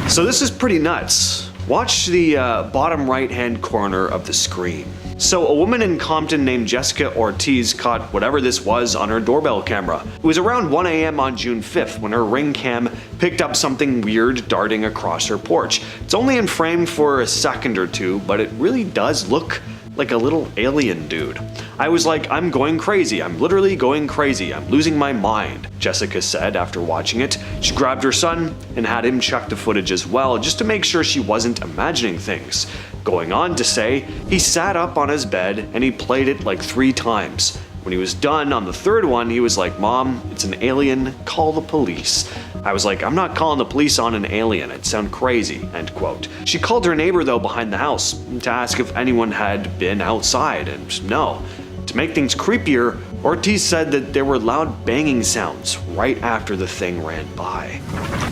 So this is pretty nuts. Watch the bottom right-hand corner of the screen. So a woman in Compton named Jessica Ortiz caught whatever this was on her doorbell camera. It was around 1 a.m. on June 5th when her Ring cam picked up something weird darting across her porch. It's only in frame for a second or two, but it really does look like a little alien dude. I was like, I'm going crazy. I'm literally going crazy. I'm losing my mind, Jessica said after watching it. She grabbed her son and had him check the footage as well, just to make sure she wasn't imagining things. Going on to say, he sat up on his bed and he played it like 3 times. When he was done on the 3rd one, he was like, Mom, it's an alien, call the police. I was like, I'm not calling the police on an alien, it'd sound crazy, end quote. She called her neighbor though behind the house to ask if anyone had been outside, and no. To make things creepier, Ortiz said that there were loud banging sounds right after the thing ran by.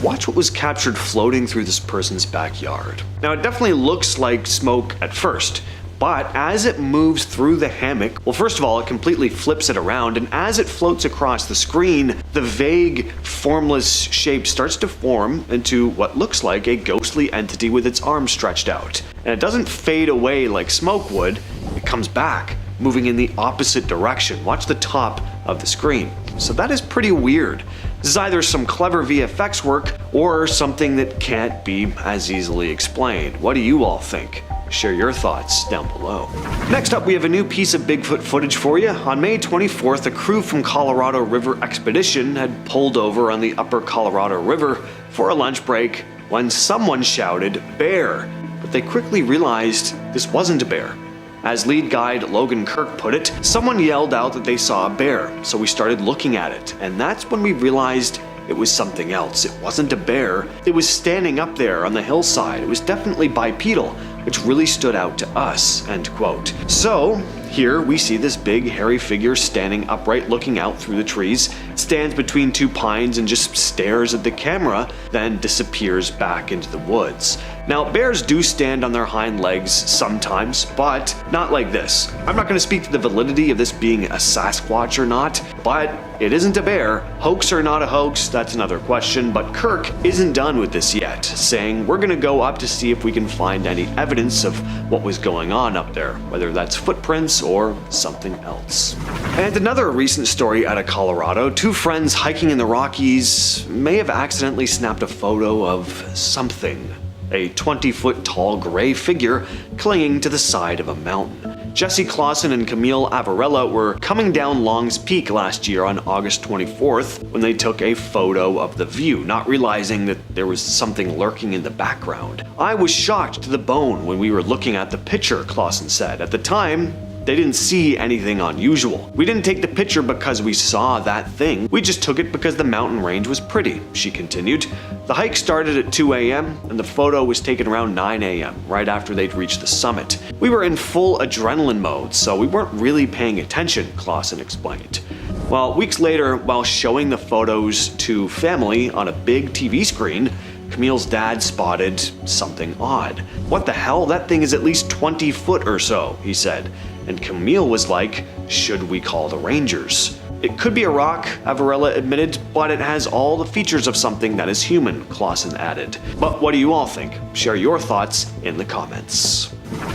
Watch what was captured floating through this person's backyard. Now it definitely looks like smoke at first, but as it moves through the hammock, well, first of all, it completely flips it around, and as it floats across the screen, the vague, formless shape starts to form into what looks like a ghostly entity with its arms stretched out. And it doesn't fade away like smoke would, it comes back, moving in the opposite direction. Watch the top of the screen. So that is pretty weird. This is either some clever VFX work or something that can't be as easily explained. What do you all think? Share your thoughts down below. Next up, we have a new piece of Bigfoot footage for you. On May 24th, a crew from Colorado River Expedition had pulled over on the upper Colorado River for a lunch break when someone shouted, "Bear!" But they quickly realized this wasn't a bear. As lead guide Logan Kirk put it, someone yelled out that they saw a bear, so we started looking at it, and that's when we realized it was something else. It wasn't a bear. It was standing up there on the hillside. It was definitely bipedal, which really stood out to us, end quote. So, here we see this big hairy figure standing upright looking out through the trees, stands between 2 pines and just stares at the camera, then disappears back into the woods. Now, bears do stand on their hind legs sometimes, but not like this. I'm not going to speak to the validity of this being a Sasquatch or not, but it isn't a bear. Hoax or not a hoax, that's another question, but Kirk isn't done with this yet, saying we're going to go up to see if we can find any evidence of what was going on up there, whether that's footprints or something else. And another recent story out of Colorado, 2 friends hiking in the Rockies may have accidentally snapped a photo of something. A 20-foot tall gray figure clinging to the side of a mountain. Jesse Clausen and Camille Avarella were coming down Long's Peak last year on August 24th when they took a photo of the view, not realizing that there was something lurking in the background. I was shocked to the bone when we were looking at the picture, Clausen said. At the time, they didn't see anything unusual. We didn't take the picture because we saw that thing. We just took it because the mountain range was pretty, she continued. The hike started at 2 a.m. and the photo was taken around 9 a.m., right after they'd reached the summit. We were in full adrenaline mode, so we weren't really paying attention, Clausen explained. Well, weeks later, while showing the photos to family on a big TV screen, Camille's dad spotted something odd. What the hell? That thing is at least 20 foot or so, he said. And Camille was like, should we call the Rangers? It could be a rock, Avarella admitted, but it has all the features of something that is human, Clausen added. But what do you all think? Share your thoughts in the comments.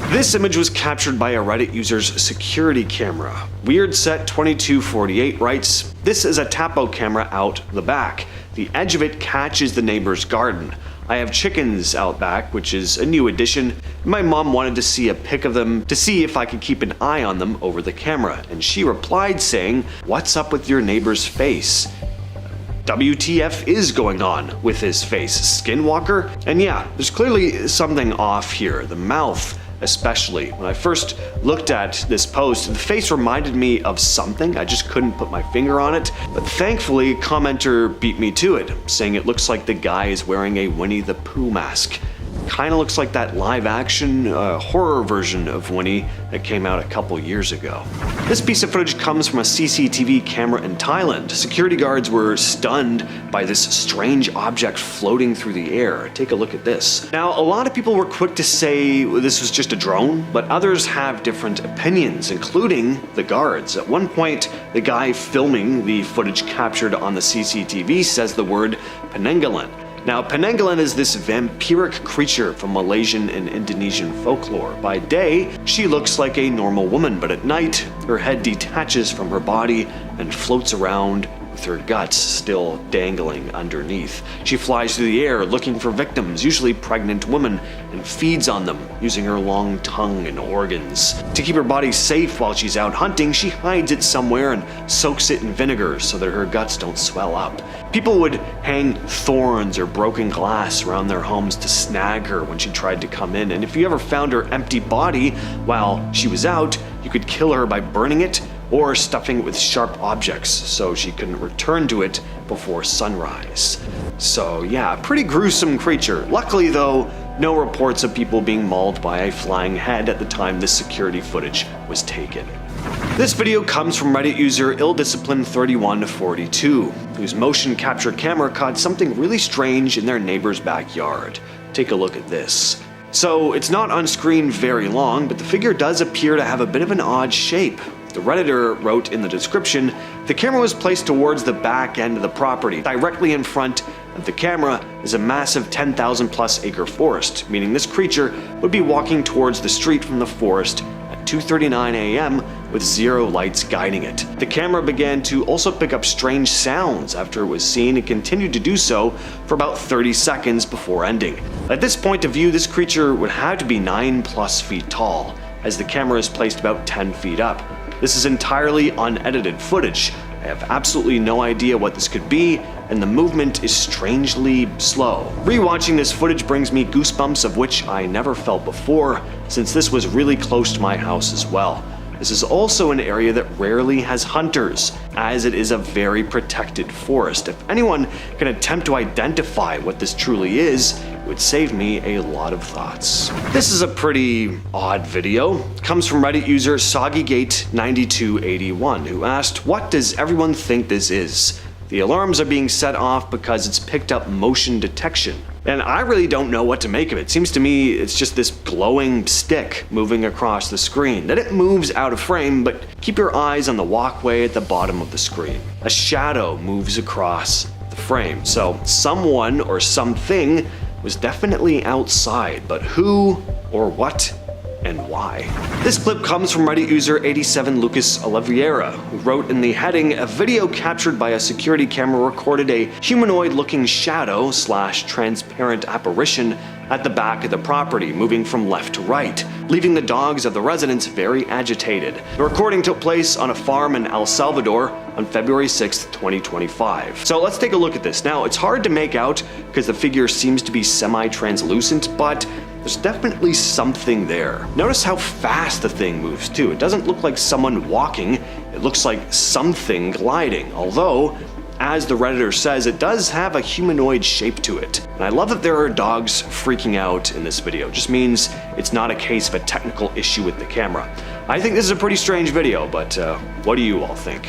This image was captured by a Reddit user's security camera. WeirdSet2248 writes, "This is a Tapo camera out the back. The edge of it catches the neighbor's garden. I have chickens out back, which is a new addition. My mom wanted to see a pic of them to see if I could keep an eye on them over the camera, and she replied saying, 'What's up with your neighbor's face?' WTF is going on with his face, Skinwalker?" And yeah, there's clearly something off here. The mouth, especially. When I first looked at this post, the face reminded me of something. I just couldn't put my finger on it. But thankfully, a commenter beat me to it, saying it looks like the guy is wearing a Winnie the Pooh mask. Kinda looks like that live-action horror version of Winnie that came out a couple years ago. This piece of footage comes from a CCTV camera in Thailand. Security guards were stunned by this strange object floating through the air. Take a look at this. Now, a lot of people were quick to say this was just a drone, but others have different opinions, including the guards. At one point, the guy filming the footage captured on the CCTV says the word Penangalan. Now, Penanggalan is this vampiric creature from Malaysian and Indonesian folklore. By day, she looks like a normal woman, but at night, her head detaches from her body and floats around with her guts still dangling underneath. She flies through the air looking for victims, usually pregnant women, and feeds on them using her long tongue and organs. To keep her body safe while she's out hunting, she hides it somewhere and soaks it in vinegar so that her guts don't swell up. People would hang thorns or broken glass around their homes to snag her when she tried to come in, and if you ever found her empty body while she was out, you could kill her by burning it or stuffing it with sharp objects so she couldn't return to it before sunrise. So yeah, pretty gruesome creature. Luckily though, no reports of people being mauled by a flying head at the time this security footage was taken. This video comes from Reddit user illdisciplined3142, whose motion capture camera caught something really strange in their neighbor's backyard. Take a look at this. So it's not on screen very long, but the figure does appear to have a bit of an odd shape. The Redditor wrote in the description, the camera was placed towards the back end of the property. Directly in front of the camera is a massive 10,000 plus acre forest, meaning this creature would be walking towards the street from the forest at 2:39 a.m. with zero lights guiding it. The camera began to also pick up strange sounds after it was seen and continued to do so for about 30 seconds before ending. At this point of view, this creature would have to be 9+ feet tall, as the camera is placed about 10 feet up. This is entirely unedited footage. I have absolutely no idea what this could be, and the movement is strangely slow. Rewatching this footage brings me goosebumps of which I never felt before, since this was really close to my house as well. This is also an area that rarely has hunters, as it is a very protected forest. If anyone can attempt to identify what this truly is, it would save me a lot of thoughts. This is a pretty odd video. It comes from Reddit user SoggyGate9281, who asked, what does everyone think this is? The alarms are being set off because it's picked up motion detection. And I really don't know what to make of it. Seems to me it's just this glowing stick moving across the screen. Then it moves out of frame, but keep your eyes on the walkway at the bottom of the screen. A shadow moves across the frame. So someone or something was definitely outside, but who or what and why? This clip comes from Reddit user 87 Lucas Oliveira, who wrote in the heading, a video captured by a security camera recorded a humanoid-looking shadow / transparent apparition at the back of the property, moving from left to right, leaving the dogs of the residents very agitated. The recording took place on a farm in El Salvador on February 6, 2025. So let's take a look at this. Now, it's hard to make out because the figure seems to be semi-translucent, but there's definitely something there. Notice how fast the thing moves too. It doesn't look like someone walking, it looks like something gliding, although, as the Redditor says, it does have a humanoid shape to it. And I love that there are dogs freaking out in this video. It just means it's not a case of a technical issue with the camera. I think this is a pretty strange video, but what do you all think?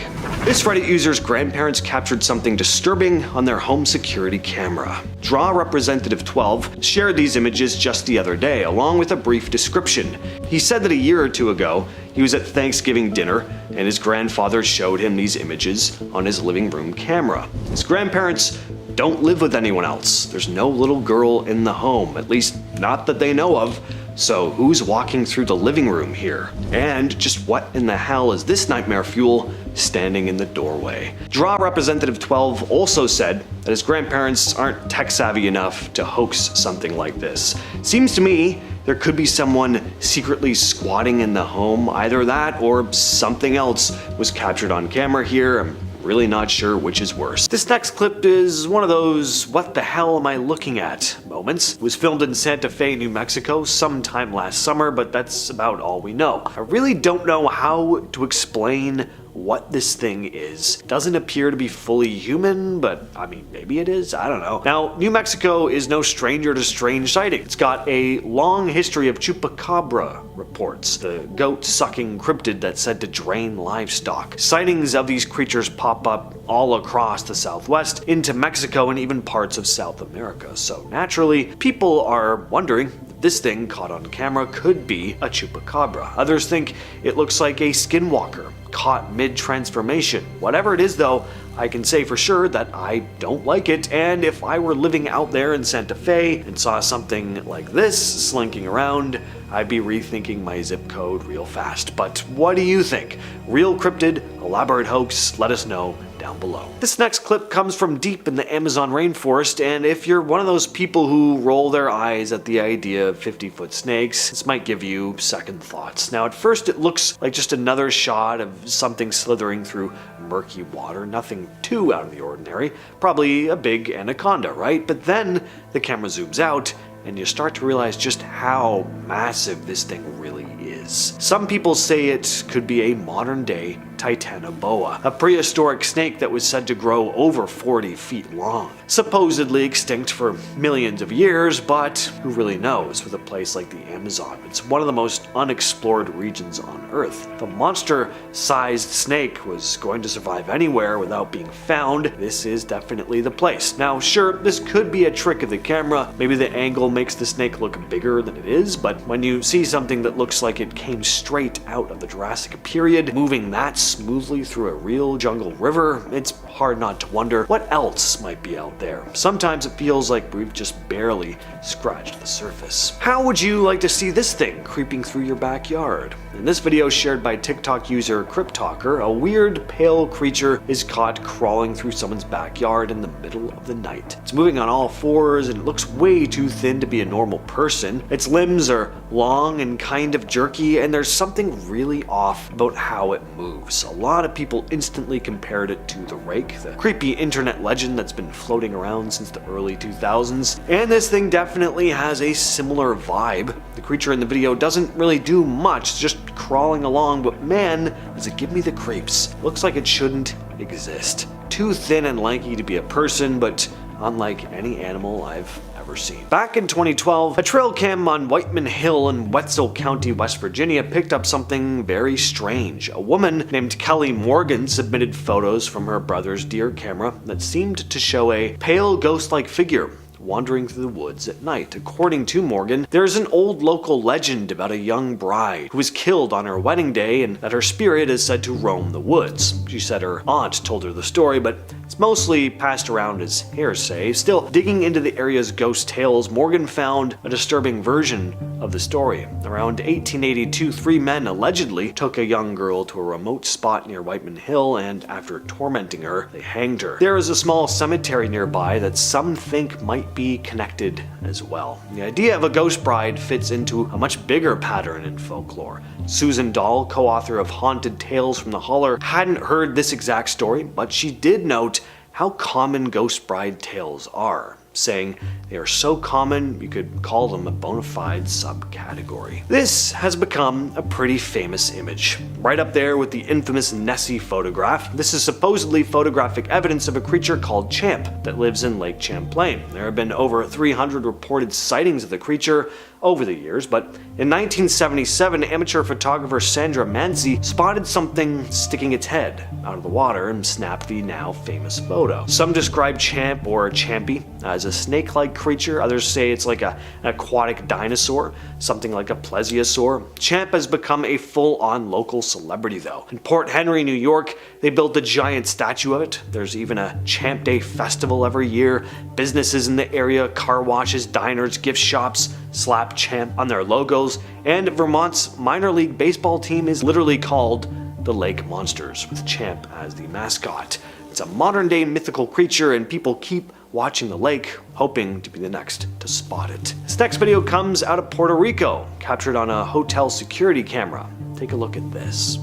This Reddit user's grandparents captured something disturbing on their home security camera. Draw Representative 12 shared these images just the other day, along with a brief description. He said that a year or two ago, he was at Thanksgiving dinner, and his grandfather showed him these images on his living room camera. His grandparents don't live with anyone else. There's no little girl in the home, at least not that they know of. So who's walking through the living room here? And just what in the hell is this nightmare fuel standing in the doorway? Draw Representative 12 also said that his grandparents aren't tech savvy enough to hoax something like this. Seems to me there could be someone secretly squatting in the home. Either that or something else was captured on camera here. I'm really not sure which is worse. This next clip is one of those what the hell am I looking at moments. It was filmed in Santa Fe, New Mexico sometime last summer, but that's about all we know. I really don't know how to explain what this thing is. Doesn't appear to be fully human, but I mean, maybe it is, I don't know. Now, New Mexico is no stranger to strange sightings. It's got a long history of chupacabra reports, the goat-sucking cryptid that's said to drain livestock. Sightings of these creatures pop up all across the Southwest, into Mexico, and even parts of South America. So naturally, people are wondering This thing caught on camera could be a chupacabra. Others think it looks like a skinwalker caught mid-transformation. Whatever it is though, I can say for sure that I don't like it, and if I were living out there in Santa Fe and saw something like this slinking around, I'd be rethinking my zip code real fast. But what do you think? Real cryptid, elaborate hoax? Let us know down below. This next clip comes from deep in the Amazon rainforest, and if you're one of those people who roll their eyes at the idea of 50-foot snakes, this might give you second thoughts. Now at first it looks like just another shot of something slithering through murky water, nothing too out of the ordinary, probably a big anaconda, right? But then the camera zooms out and you start to realize just how massive this thing really is. Some people say it could be a modern-day Titanoboa, a prehistoric snake that was said to grow over 40 feet long. Supposedly extinct for millions of years, but who really knows with a place like the Amazon? It's one of the most unexplored regions on Earth. If a monster-sized snake was going to survive anywhere without being found, this is definitely the place. Now sure, this could be a trick of the camera, maybe the angle makes the snake look bigger than it is, but when you see something that looks like it came straight out of the Jurassic period, moving that smoothly through a real jungle river, it's hard not to wonder what else might be out there. Sometimes it feels like we've just barely scratched the surface. How would you like to see this thing creeping through your backyard? In this video shared by TikTok user CryptTalker, a weird pale creature is caught crawling through someone's backyard in the middle of the night. It's moving on all fours and it looks way too thin to be a normal person. Its limbs are long and kind of jerky, and there's something really off about how it moves. A lot of people instantly compared it to the Rake, the creepy internet legend that's been floating around since the early 2000s, and this thing definitely has a similar vibe. The creature in the video doesn't really do much, just crawling along, but man, does it give me the creeps. Looks like it shouldn't exist. Too thin and lanky to be a person, but unlike any animal I've ever seen. Back in 2012, a trail cam on Whiteman Hill in Wetzel County, West Virginia picked up something very strange. A woman named Kelly Morgan submitted photos from her brother's deer camera that seemed to show a pale ghost-like figure wandering through the woods at night. According to Morgan, there's an old local legend about a young bride who was killed on her wedding day and that her spirit is said to roam the woods. She said her aunt told her the story, but it's mostly passed around as hearsay. Still, digging into the area's ghost tales, Morgan found a disturbing version of the story. Around 1882, 3 men allegedly took a young girl to a remote spot near Whiteman Hill, and after tormenting her, they hanged her. There is a small cemetery nearby that some think might be connected as well. The idea of a ghost bride fits into a much bigger pattern in folklore. Susan Dahl, co-author of Haunted Tales from the Holler, hadn't heard this exact story, but she did note how common ghost bride tales are, saying they are so common you could call them a bona fide subcategory. This has become a pretty famous image, right up there with the infamous Nessie photograph. This is supposedly photographic evidence of a creature called Champ that lives in Lake Champlain. There have been over 300 reported sightings of the creature over the years, but in 1977, amateur photographer Sandra Manzi spotted something sticking its head out of the water and snapped the now famous photo. Some describe Champ or Champy as a snake-like creature. Others say it's like an aquatic dinosaur, something like a plesiosaur. Champ has become a full-on local celebrity though. In Port Henry, New York, they built a giant statue of it. There's even a Champ Day festival every year. Businesses in the area, car washes, diners, gift shops, slap Champ on their logos, and Vermont's minor league baseball team is literally called the Lake Monsters, with Champ as the mascot. It's a modern-day mythical creature, and people keep watching the lake, hoping to be the next to spot it. This next video comes out of Puerto Rico, captured on a hotel security camera. Take a look at this.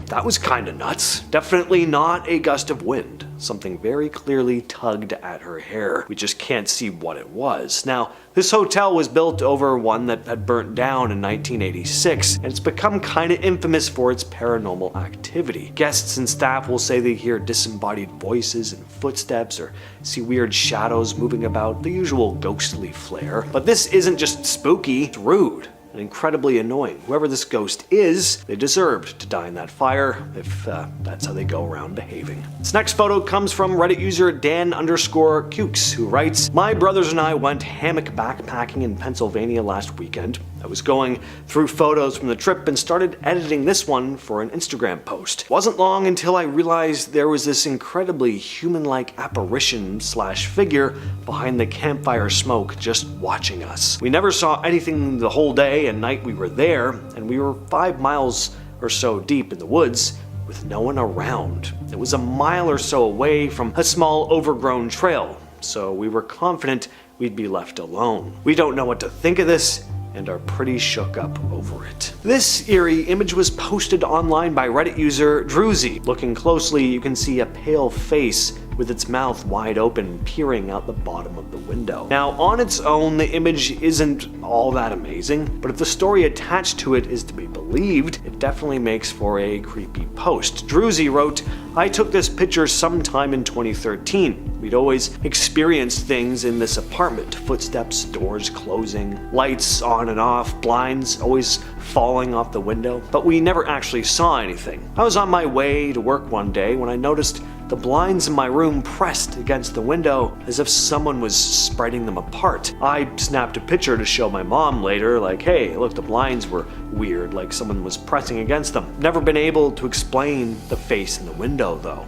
That was kinda nuts. Definitely not a gust of wind. Something very clearly tugged at her hair. We just can't see what it was. Now, this hotel was built over one that had burnt down in 1986, and it's become kinda infamous for its paranormal activity. Guests and staff will say they hear disembodied voices and footsteps or see weird shadows moving about, the usual ghostly flair. But this isn't just spooky, it's rude. and incredibly annoying. Whoever this ghost is, they deserved to die in that fire if that's how they go around behaving. This next photo comes from Reddit user Dan_Cukes, who writes, "My brothers and I went hammock backpacking in Pennsylvania last weekend. I was going through photos from the trip and started editing this one for an Instagram post. It wasn't long until I realized there was this incredibly human-like apparition/figure behind the campfire smoke just watching us. We never saw anything the whole day and night we were there, and we were 5 miles or so deep in the woods with no one around. It was a mile or so away from a small overgrown trail, so we were confident we'd be left alone. We don't know what to think of this and are pretty shook up over it." This eerie image was posted online by Reddit user Druzy. Looking closely, you can see a pale face with its mouth wide open peering out the bottom of the window. Now, on its own, the image isn't all that amazing, but if the story attached to it is to be believed, it definitely makes for a creepy post. Druzy wrote, "I took this picture sometime in 2013. We'd always experienced things in this apartment. Footsteps, doors closing, lights on and off, blinds always falling off the window, but we never actually saw anything. I was on my way to work one day when I noticed the blinds in my room pressed against the window as if someone was spreading them apart. I snapped a picture to show my mom later, like, hey, look, the blinds were weird, like someone was pressing against them. Never been able to explain the face in the window though.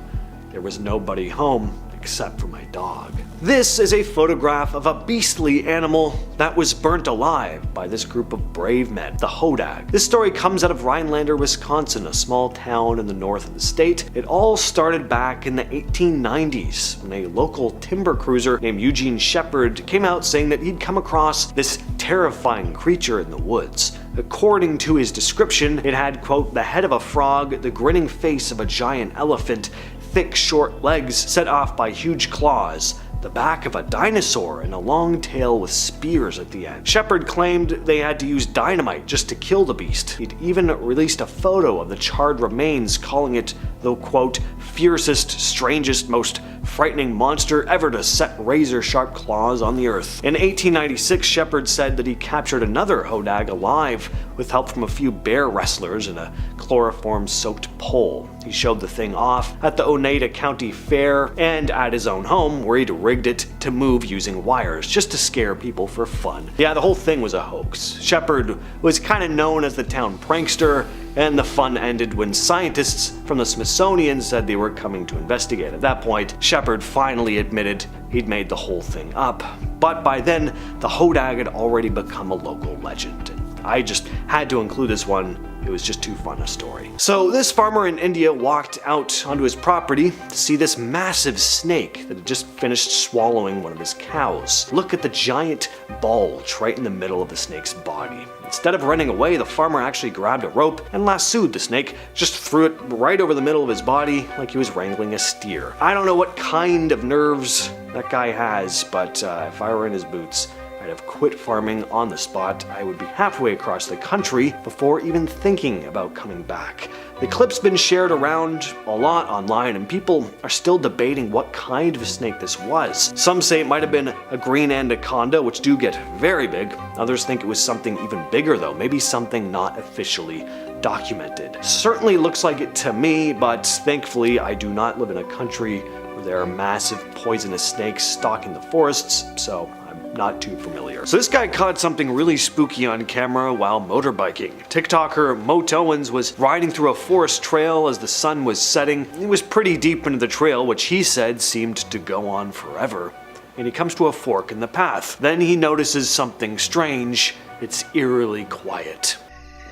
There was nobody home except for my dog." This is a photograph of a beastly animal that was burnt alive by this group of brave men, the Hodag. This story comes out of Rhinelander, Wisconsin, a small town in the north of the state. It all started back in the 1890s when a local timber cruiser named Eugene Shepard came out saying that he'd come across this terrifying creature in the woods. According to his description, it had, quote, "the head of a frog, the grinning face of a giant elephant, thick short legs set off by huge claws, the back of a dinosaur, and a long tail with spears at the end." Shepard claimed they had to use dynamite just to kill the beast. He'd even released a photo of the charred remains, calling it the, quote, "fiercest, strangest, most frightening monster ever to set razor-sharp claws on the earth." In 1896, Shepard said that he captured another Hodag alive with help from a few bear wrestlers and a chloroform-soaked pole. He showed the thing off at the Oneida County Fair and at his own home, where he'd rigged it to move using wires just to scare people for fun. Yeah, the whole thing was a hoax. Shepard was kind of known as the town prankster, and the fun ended when scientists from the Smithsonian said they were coming to investigate. At that point, Shepard finally admitted he'd made the whole thing up. But by then, the Hodag had already become a local legend. I just had to include this one. It was just too fun a story. So this farmer in India walked out onto his property to see this massive snake that had just finished swallowing one of his cows. Look at the giant bulge right in the middle of the snake's body. Instead of running away, the farmer actually grabbed a rope and lassoed the snake, just threw it right over the middle of his body like he was wrangling a steer. I don't know what kind of nerves that guy has, but if I were in his boots, I'd have quit farming on the spot. I would be halfway across the country before even thinking about coming back. The clip's been shared around a lot online, and people are still debating what kind of snake this was. Some say it might have been a green anaconda, which do get very big. Others think it was something even bigger though, maybe something not officially documented. Certainly looks like it to me, but thankfully I do not live in a country where there are massive poisonous snakes stalking the forests, so not too familiar. So this guy caught something really spooky on camera while motorbiking. TikToker Moat Owens was riding through a forest trail as the sun was setting. It was pretty deep into the trail, which he said seemed to go on forever. And he comes to a fork in the path. Then he notices something strange. It's eerily quiet.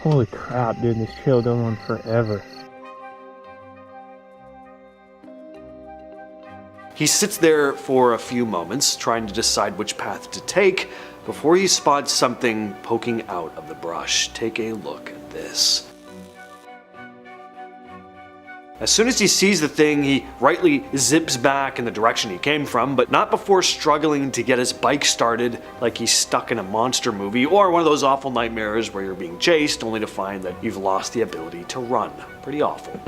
Holy crap, dude, this trail going on forever. He sits there for a few moments, trying to decide which path to take, before he spots something poking out of the brush. Take a look at this. As soon as he sees the thing, he rightly zips back in the direction he came from, but not before struggling to get his bike started like he's stuck in a monster movie or one of those awful nightmares where you're being chased only to find that you've lost the ability to run. Pretty awful.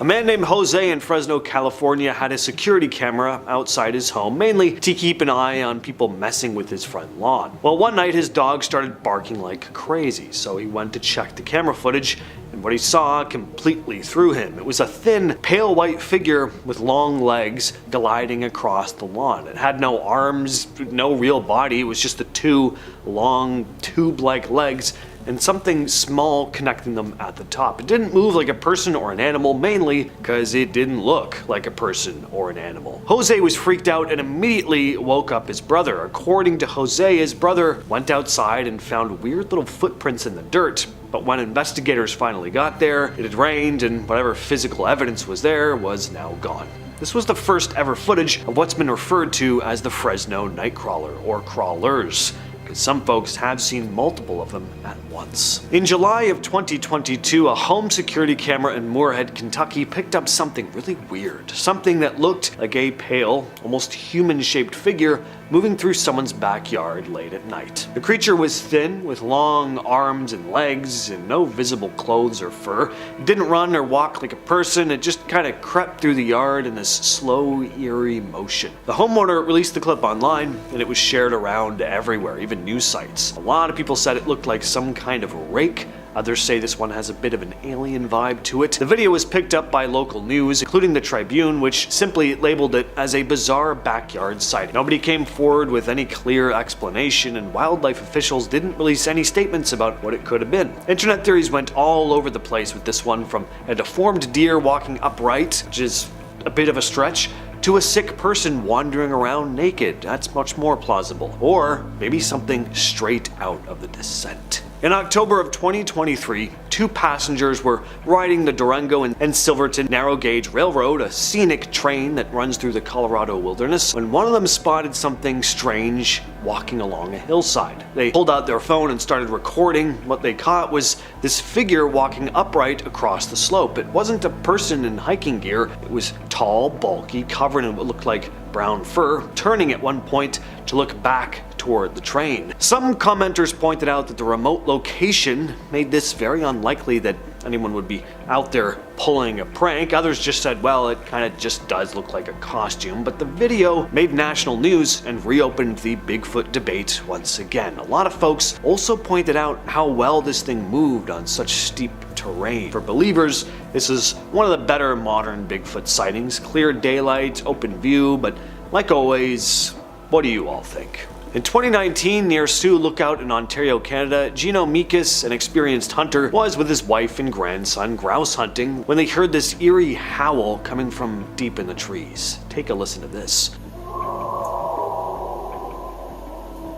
A man named Jose in Fresno, California had a security camera outside his home, mainly to keep an eye on people messing with his front lawn. Well, one night his dog started barking like crazy, so he went to check the camera footage, and what he saw completely threw him. It was a thin, pale white figure with long legs gliding across the lawn. It had no arms, no real body, it was just the two long, tube-like legs and something small connecting them at the top. It didn't move like a person or an animal, mainly because it didn't look like a person or an animal. Jose was freaked out and immediately woke up his brother. According to Jose, his brother went outside and found weird little footprints in the dirt. But when investigators finally got there, it had rained and whatever physical evidence was there was now gone. This was the first ever footage of what's been referred to as the Fresno nightcrawler, or crawlers, because some folks have seen multiple of them at once. In July of 2022, a home security camera in Moorhead, Kentucky picked up something really weird. Something that looked like a pale, almost human-shaped figure moving through someone's backyard late at night. The creature was thin, with long arms and legs, and no visible clothes or fur. It didn't run or walk like a person, it just kind of crept through the yard in this slow, eerie motion. The homeowner released the clip online, and it was shared around everywhere, even news sites. A lot of people said it looked like some kind of rake. Others say this one has a bit of an alien vibe to it. The video was picked up by local news, including the Tribune, which simply labeled it as a bizarre backyard sighting. Nobody came forward with any clear explanation, and wildlife officials didn't release any statements about what it could have been. Internet theories went all over the place with this one, from a deformed deer walking upright, which is a bit of a stretch, to a sick person wandering around naked. That's much more plausible. Or maybe something straight out of The Descent. In October of 2023, two passengers were riding the Durango and Silverton narrow gauge railroad, a scenic train that runs through the Colorado wilderness, when one of them spotted something strange walking along a hillside. They pulled out their phone and started recording. What they caught was this figure walking upright across the slope. It wasn't a person in hiking gear. It was tall, bulky, covered in what looked like brown fur, turning at one point to look back toward the train. Some commenters pointed out that the remote location made this very unlikely that anyone would be out there pulling a prank. Others just said, well, it kind of just does look like a costume. But the video made national news and reopened the Bigfoot debate once again. A lot of folks also pointed out how well this thing moved on such steep terrain. For believers, this is one of the better modern Bigfoot sightings. Clear daylight, open view, but like always, what do you all think? In 2019, near Sioux Lookout in Ontario, Canada, Gino Mikas, an experienced hunter, was with his wife and grandson grouse hunting when they heard this eerie howl coming from deep in the trees. Take a listen to this.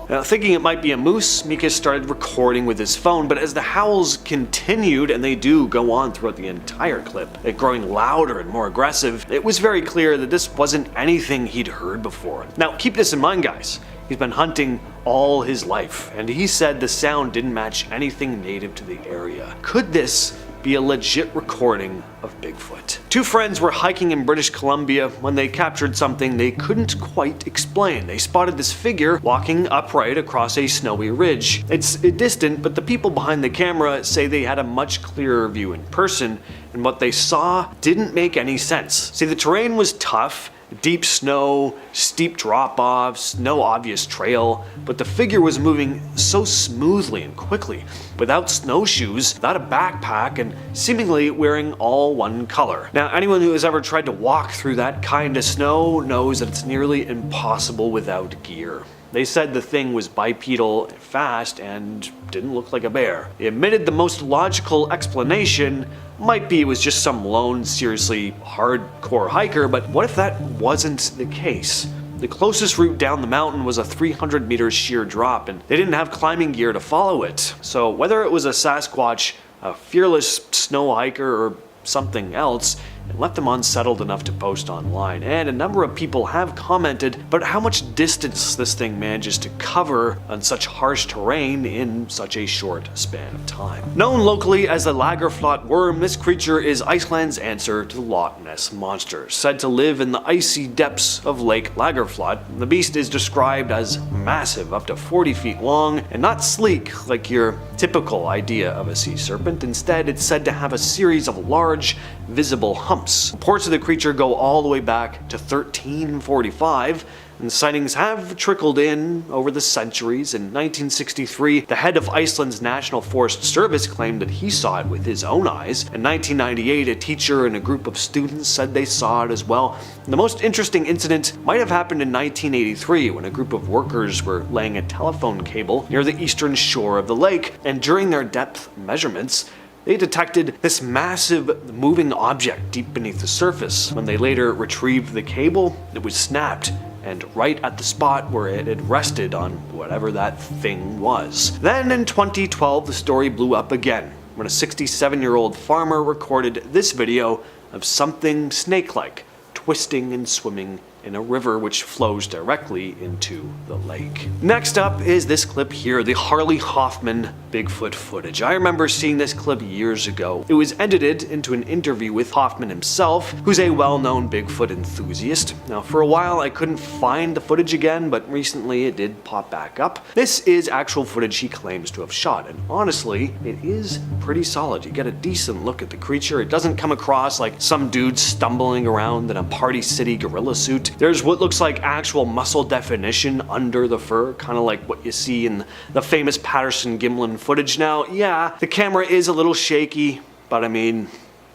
Now, thinking it might be a moose, Mikas started recording with his phone, but as the howls continued, and they do go on throughout the entire clip, it growing louder and more aggressive, it was very clear that this wasn't anything he'd heard before. Now, keep this in mind, guys. He's been hunting all his life, and he said the sound didn't match anything native to the area. Could this be a legit recording of Bigfoot? Two friends were hiking in British Columbia when they captured something they couldn't quite explain. They spotted this figure walking upright across a snowy ridge. It's distant, but the people behind the camera say they had a much clearer view in person, and what they saw didn't make any sense. See, the terrain was tough. Deep snow, steep drop-offs, no obvious trail, but the figure was moving so smoothly and quickly, without snowshoes, without a backpack, and seemingly wearing all one color. Now, anyone who has ever tried to walk through that kind of snow knows that it's nearly impossible without gear. They said the thing was bipedal, fast, and didn't look like a bear. They admitted the most logical explanation might be it was just some lone, seriously hardcore hiker, but what if that wasn't the case? The closest route down the mountain was a 300-meter sheer drop, and they didn't have climbing gear to follow it. So whether it was a Sasquatch, a fearless snow hiker, or something else, it left them unsettled enough to post online, and a number of people have commented about how much distance this thing manages to cover on such harsh terrain in such a short span of time. Known locally as the Lagerflot worm, this creature is Iceland's answer to the Loch Ness Monster. Said to live in the icy depths of Lake Lagerflot, the beast is described as massive, up to 40 feet long, and not sleek like your typical idea of a sea serpent. Instead, it's said to have a series of large, visible humps bumps. Reports of the creature go all the way back to 1345, and sightings have trickled in over the centuries. In 1963, the head of Iceland's National Forest Service claimed that he saw it with his own eyes. In 1998, a teacher and a group of students said they saw it as well. The most interesting incident might have happened in 1983 when a group of workers were laying a telephone cable near the eastern shore of the lake, and during their depth measurements, they detected this massive moving object deep beneath the surface. When they later retrieved the cable, it was snapped, and right at the spot where it had rested on whatever that thing was. Then in 2012, the story blew up again when a 67-year-old farmer recorded this video of something snake-like twisting and swimming in a river which flows directly into the lake. Next up is this clip here, the Harley Hoffman Bigfoot footage. I remember seeing this clip years ago. It was edited into an interview with Hoffman himself, who's a well-known Bigfoot enthusiast. Now, for a while I couldn't find the footage again, but recently it did pop back up. This is actual footage he claims to have shot, and honestly, it is pretty solid. You get a decent look at the creature. It doesn't come across like some dude stumbling around in a Party City gorilla suit. There's what looks like actual muscle definition under the fur, kind of like what you see in the famous Patterson-Gimlin footage. Now, yeah, the camera is a little shaky, but I mean,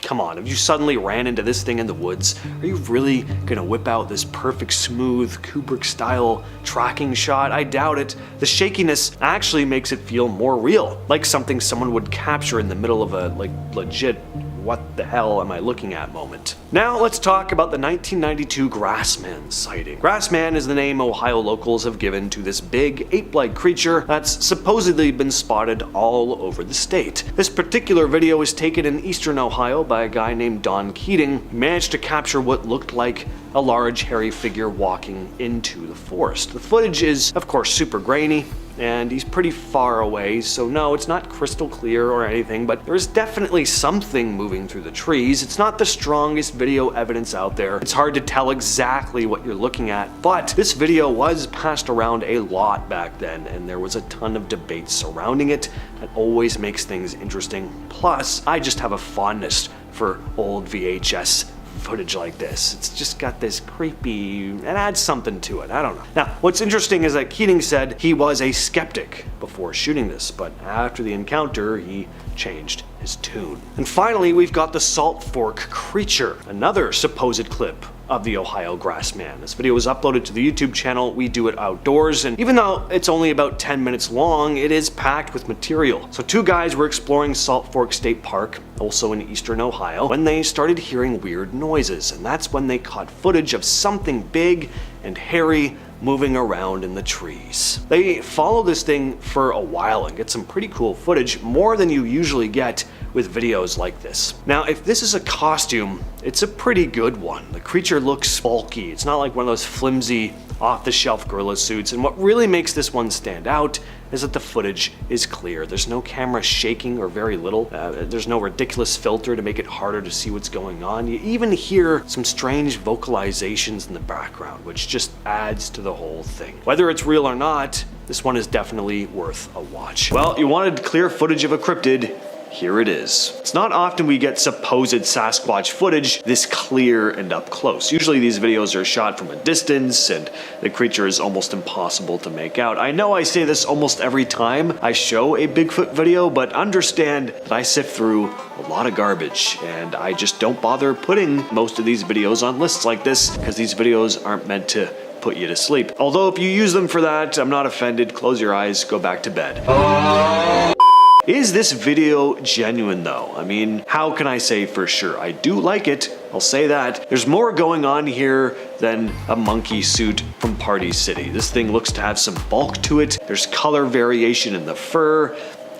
come on, if you suddenly ran into this thing in the woods, are you really gonna whip out this perfect, smooth, Kubrick-style tracking shot? I doubt it. The shakiness actually makes it feel more real, like something someone would capture in the middle of a, legit what the hell am I looking at moment. Now let's talk about the 1992 Grassman sighting. Grassman is the name Ohio locals have given to this big ape-like creature that's supposedly been spotted all over the state. This particular video was taken in eastern Ohio by a guy named Don Keating, who managed to capture what looked like a large hairy figure walking into the forest. The footage is, of course, super grainy, and he's pretty far away, so no, it's not crystal clear or anything, but there's definitely something moving through the trees. It's not the strongest video evidence out there. It's hard to tell exactly what you're looking at, but this video was passed around a lot back then, and there was a ton of debate surrounding it. That always makes things interesting. Plus, I just have a fondness for old VHS footage like this. It's just got this creepy, it adds something to it, I don't know. Now, what's interesting is that Keating said he was a skeptic before shooting this, but after the encounter, he changed his tune. And finally, we've got the Salt Fork Creature, another supposed clip of the Ohio Grassman. This video was uploaded to the YouTube channel We Do It Outdoors, and even though it's only about 10 minutes long, it is packed with material. So two guys were exploring Salt Fork State Park, also in eastern Ohio, when they started hearing weird noises, and that's when they caught footage of something big and hairy moving around in the trees. They follow this thing for a while and get some pretty cool footage, more than you usually get with videos like this. Now, if this is a costume, it's a pretty good one. The creature looks bulky. It's not like one of those flimsy, off-the-shelf gorilla suits, and what really makes this one stand out is that the footage is clear. There's no camera shaking, or very little. There's no ridiculous filter to make it harder to see what's going on. You even hear some strange vocalizations in the background, which just adds to the whole thing. Whether it's real or not, this one is definitely worth a watch. Well, you wanted clear footage of a cryptid. Here it is. It's not often we get supposed Sasquatch footage this clear and up close. Usually these videos are shot from a distance and the creature is almost impossible to make out. I know I say this almost every time I show a Bigfoot video, but understand that I sift through a lot of garbage and I just don't bother putting most of these videos on lists like this because these videos aren't meant to put you to sleep. Although if you use them for that, I'm not offended. Close your eyes, go back to bed. Is this video genuine though? I mean, how can I say for sure? I do like it, I'll say that. There's more going on here than a monkey suit from Party City. This thing looks to have some bulk to it. There's color variation in the fur.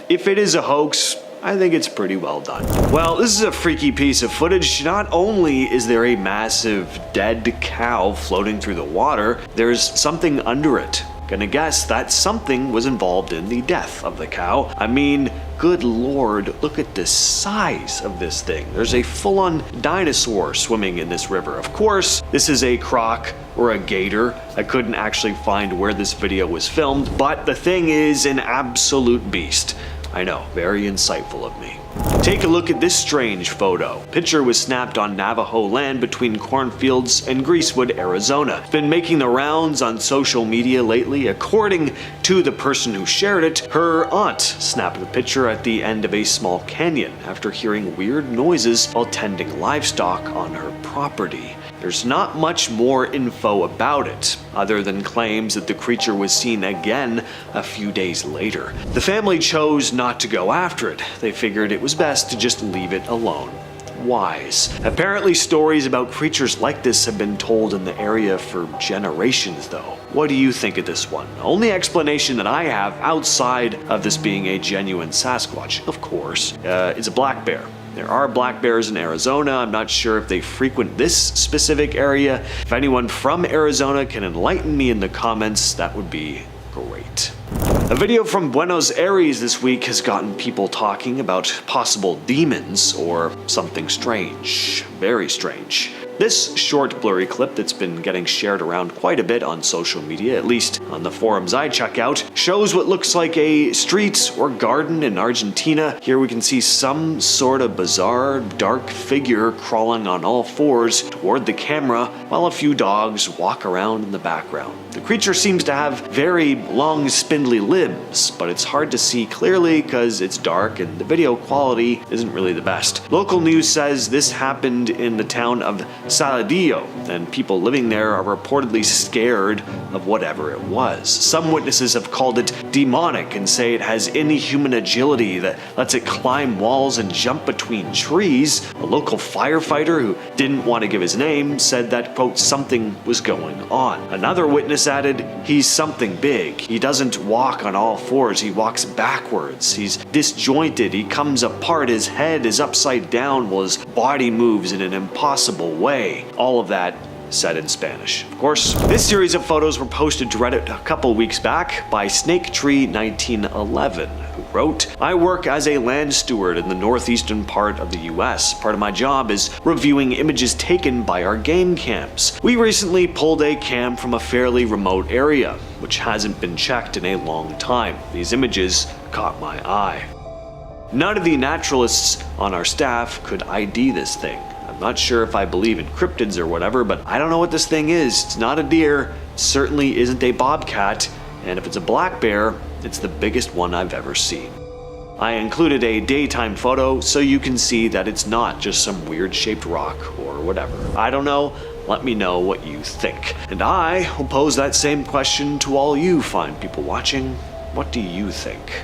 If it is a hoax, I think it's pretty well done. Well, this is a freaky piece of footage. Not only is there a massive dead cow floating through the water, there's something under it. Gonna guess that something was involved in the death of the cow. I mean, good lord, look at the size of this thing. There's a full-on dinosaur swimming in this river. Of course, this is a croc or a gator. I couldn't actually find where this video was filmed, but the thing is an absolute beast. I know, very insightful of me. Take a look at this strange photo. Picture was snapped on Navajo land between cornfields and Greasewood, Arizona. It's been making the rounds on social media lately. According to the person who shared it, her aunt snapped the picture at the end of a small canyon after hearing weird noises while tending livestock on her property. There's not much more info about it, other than claims that the creature was seen again a few days later. The family chose not to go after it. They figured it was best to just leave it alone. Wise. Apparently stories about creatures like this have been told in the area for generations though. What do you think of this one? Only explanation that I have outside of this being a genuine Sasquatch, of course, is a black bear. There are black bears in Arizona. I'm not sure if they frequent this specific area. If anyone from Arizona can enlighten me in the comments, that would be great. A video from Buenos Aires this week has gotten people talking about possible demons or something strange. Very strange. This short blurry clip that's been getting shared around quite a bit on social media, at least on the forums I check out, shows what looks like a street or garden in Argentina. Here we can see some sort of bizarre dark figure crawling on all fours toward the camera while a few dogs walk around in the background. The creature seems to have very long spindly limbs, but it's hard to see clearly because it's dark and the video quality isn't really the best. Local news says this happened in the town of Salvador, and people living there are reportedly scared of whatever it was. Some witnesses have called it demonic and say it has inhuman agility that lets it climb walls and jump between trees. A local firefighter who didn't want to give his name said that, quote, something was going on. Another witness added, he's something big. He doesn't walk on all fours, he walks backwards. He's disjointed, he comes apart, his head is upside down while his body moves in an impossible way. All of that said in Spanish. Of course, this series of photos were posted to Reddit a couple weeks back by SnakeTree1911, who wrote, I work as a land steward in the northeastern part of the US. Part of my job is reviewing images taken by our game cams. We recently pulled a cam from a fairly remote area, which hasn't been checked in a long time. These images caught my eye. None of the naturalists on our staff could ID this thing. I'm not sure if I believe in cryptids or whatever, but I don't know what this thing is. It's not a deer, it certainly isn't a bobcat, and if it's a black bear, it's the biggest one I've ever seen. I included a daytime photo so you can see that it's not just some weird shaped rock or whatever. I don't know, let me know what you think. And I will pose that same question to all you fine people watching. What do you think?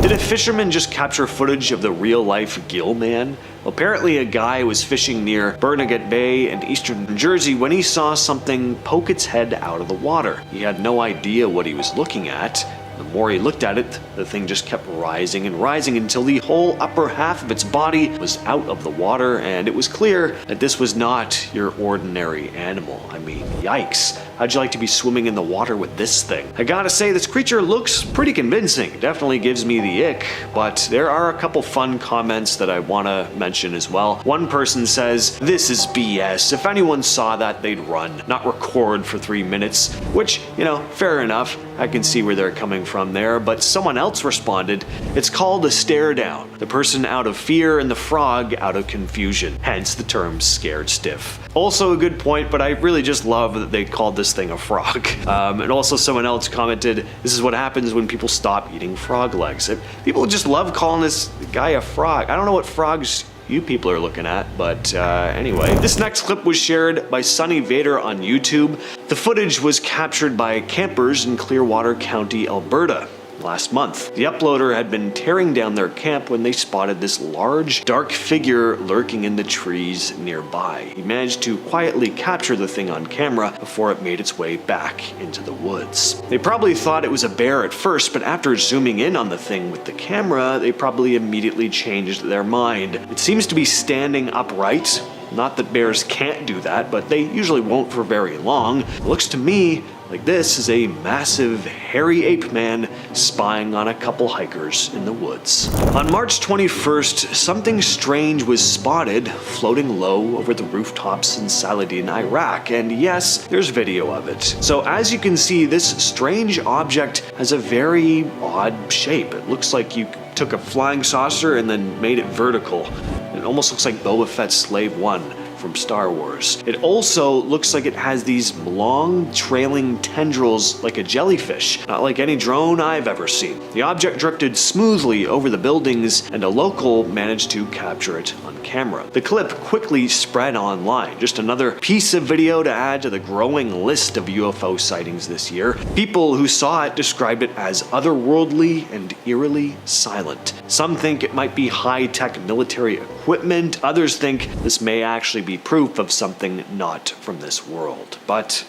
Did a fisherman just capture footage of the real-life gill man? Apparently a guy was fishing near Barnegat Bay in eastern New Jersey when he saw something poke its head out of the water. He had no idea what he was looking at. The more he looked at it, the thing just kept rising and rising until the whole upper half of its body was out of the water, and it was clear that this was not your ordinary animal. I mean, yikes. How'd you like to be swimming in the water with this thing? I gotta say, this creature looks pretty convincing. Definitely gives me the ick, but there are a couple fun comments that I wanna mention as well. One person says, this is BS. If anyone saw that, they'd run, not record for 3 minutes, which, you know, fair enough. I can see where they're coming from there, but someone else responded, it's called a stare down. The person out of fear and the frog out of confusion, hence the term scared stiff. Also a good point, but I really just love that they called this thing a frog. And also someone else commented, this is what happens when people stop eating frog legs. People just love calling this guy a frog. I don't know what frogs you people are looking at, but anyway. This next clip was shared by Sunny Vader on YouTube. The footage was captured by campers in Clearwater County, Alberta last month. The uploader had been tearing down their camp when they spotted this large, dark figure lurking in the trees nearby. He managed to quietly capture the thing on camera before it made its way back into the woods. They probably thought it was a bear at first, but after zooming in on the thing with the camera, they probably immediately changed their mind. It seems to be standing upright. Not that bears can't do that, but they usually won't for very long. It looks to me like this is a massive, hairy ape man spying on a couple hikers in the woods. On March 21st, something strange was spotted floating low over the rooftops in Saladin, Iraq, and yes, there's video of it. So as you can see, this strange object has a very odd shape. It looks like you took a flying saucer and then made it vertical. It almost looks like Boba Fett's Slave One from Star Wars. It also looks like it has these long trailing tendrils like a jellyfish, not like any drone I've ever seen. The object drifted smoothly over the buildings and a local managed to capture it on camera. The clip quickly spread online, just another piece of video to add to the growing list of UFO sightings this year. People who saw it described it as otherworldly and eerily silent. Some think it might be high-tech military equipment, others think this may actually be proof of something not from this world. But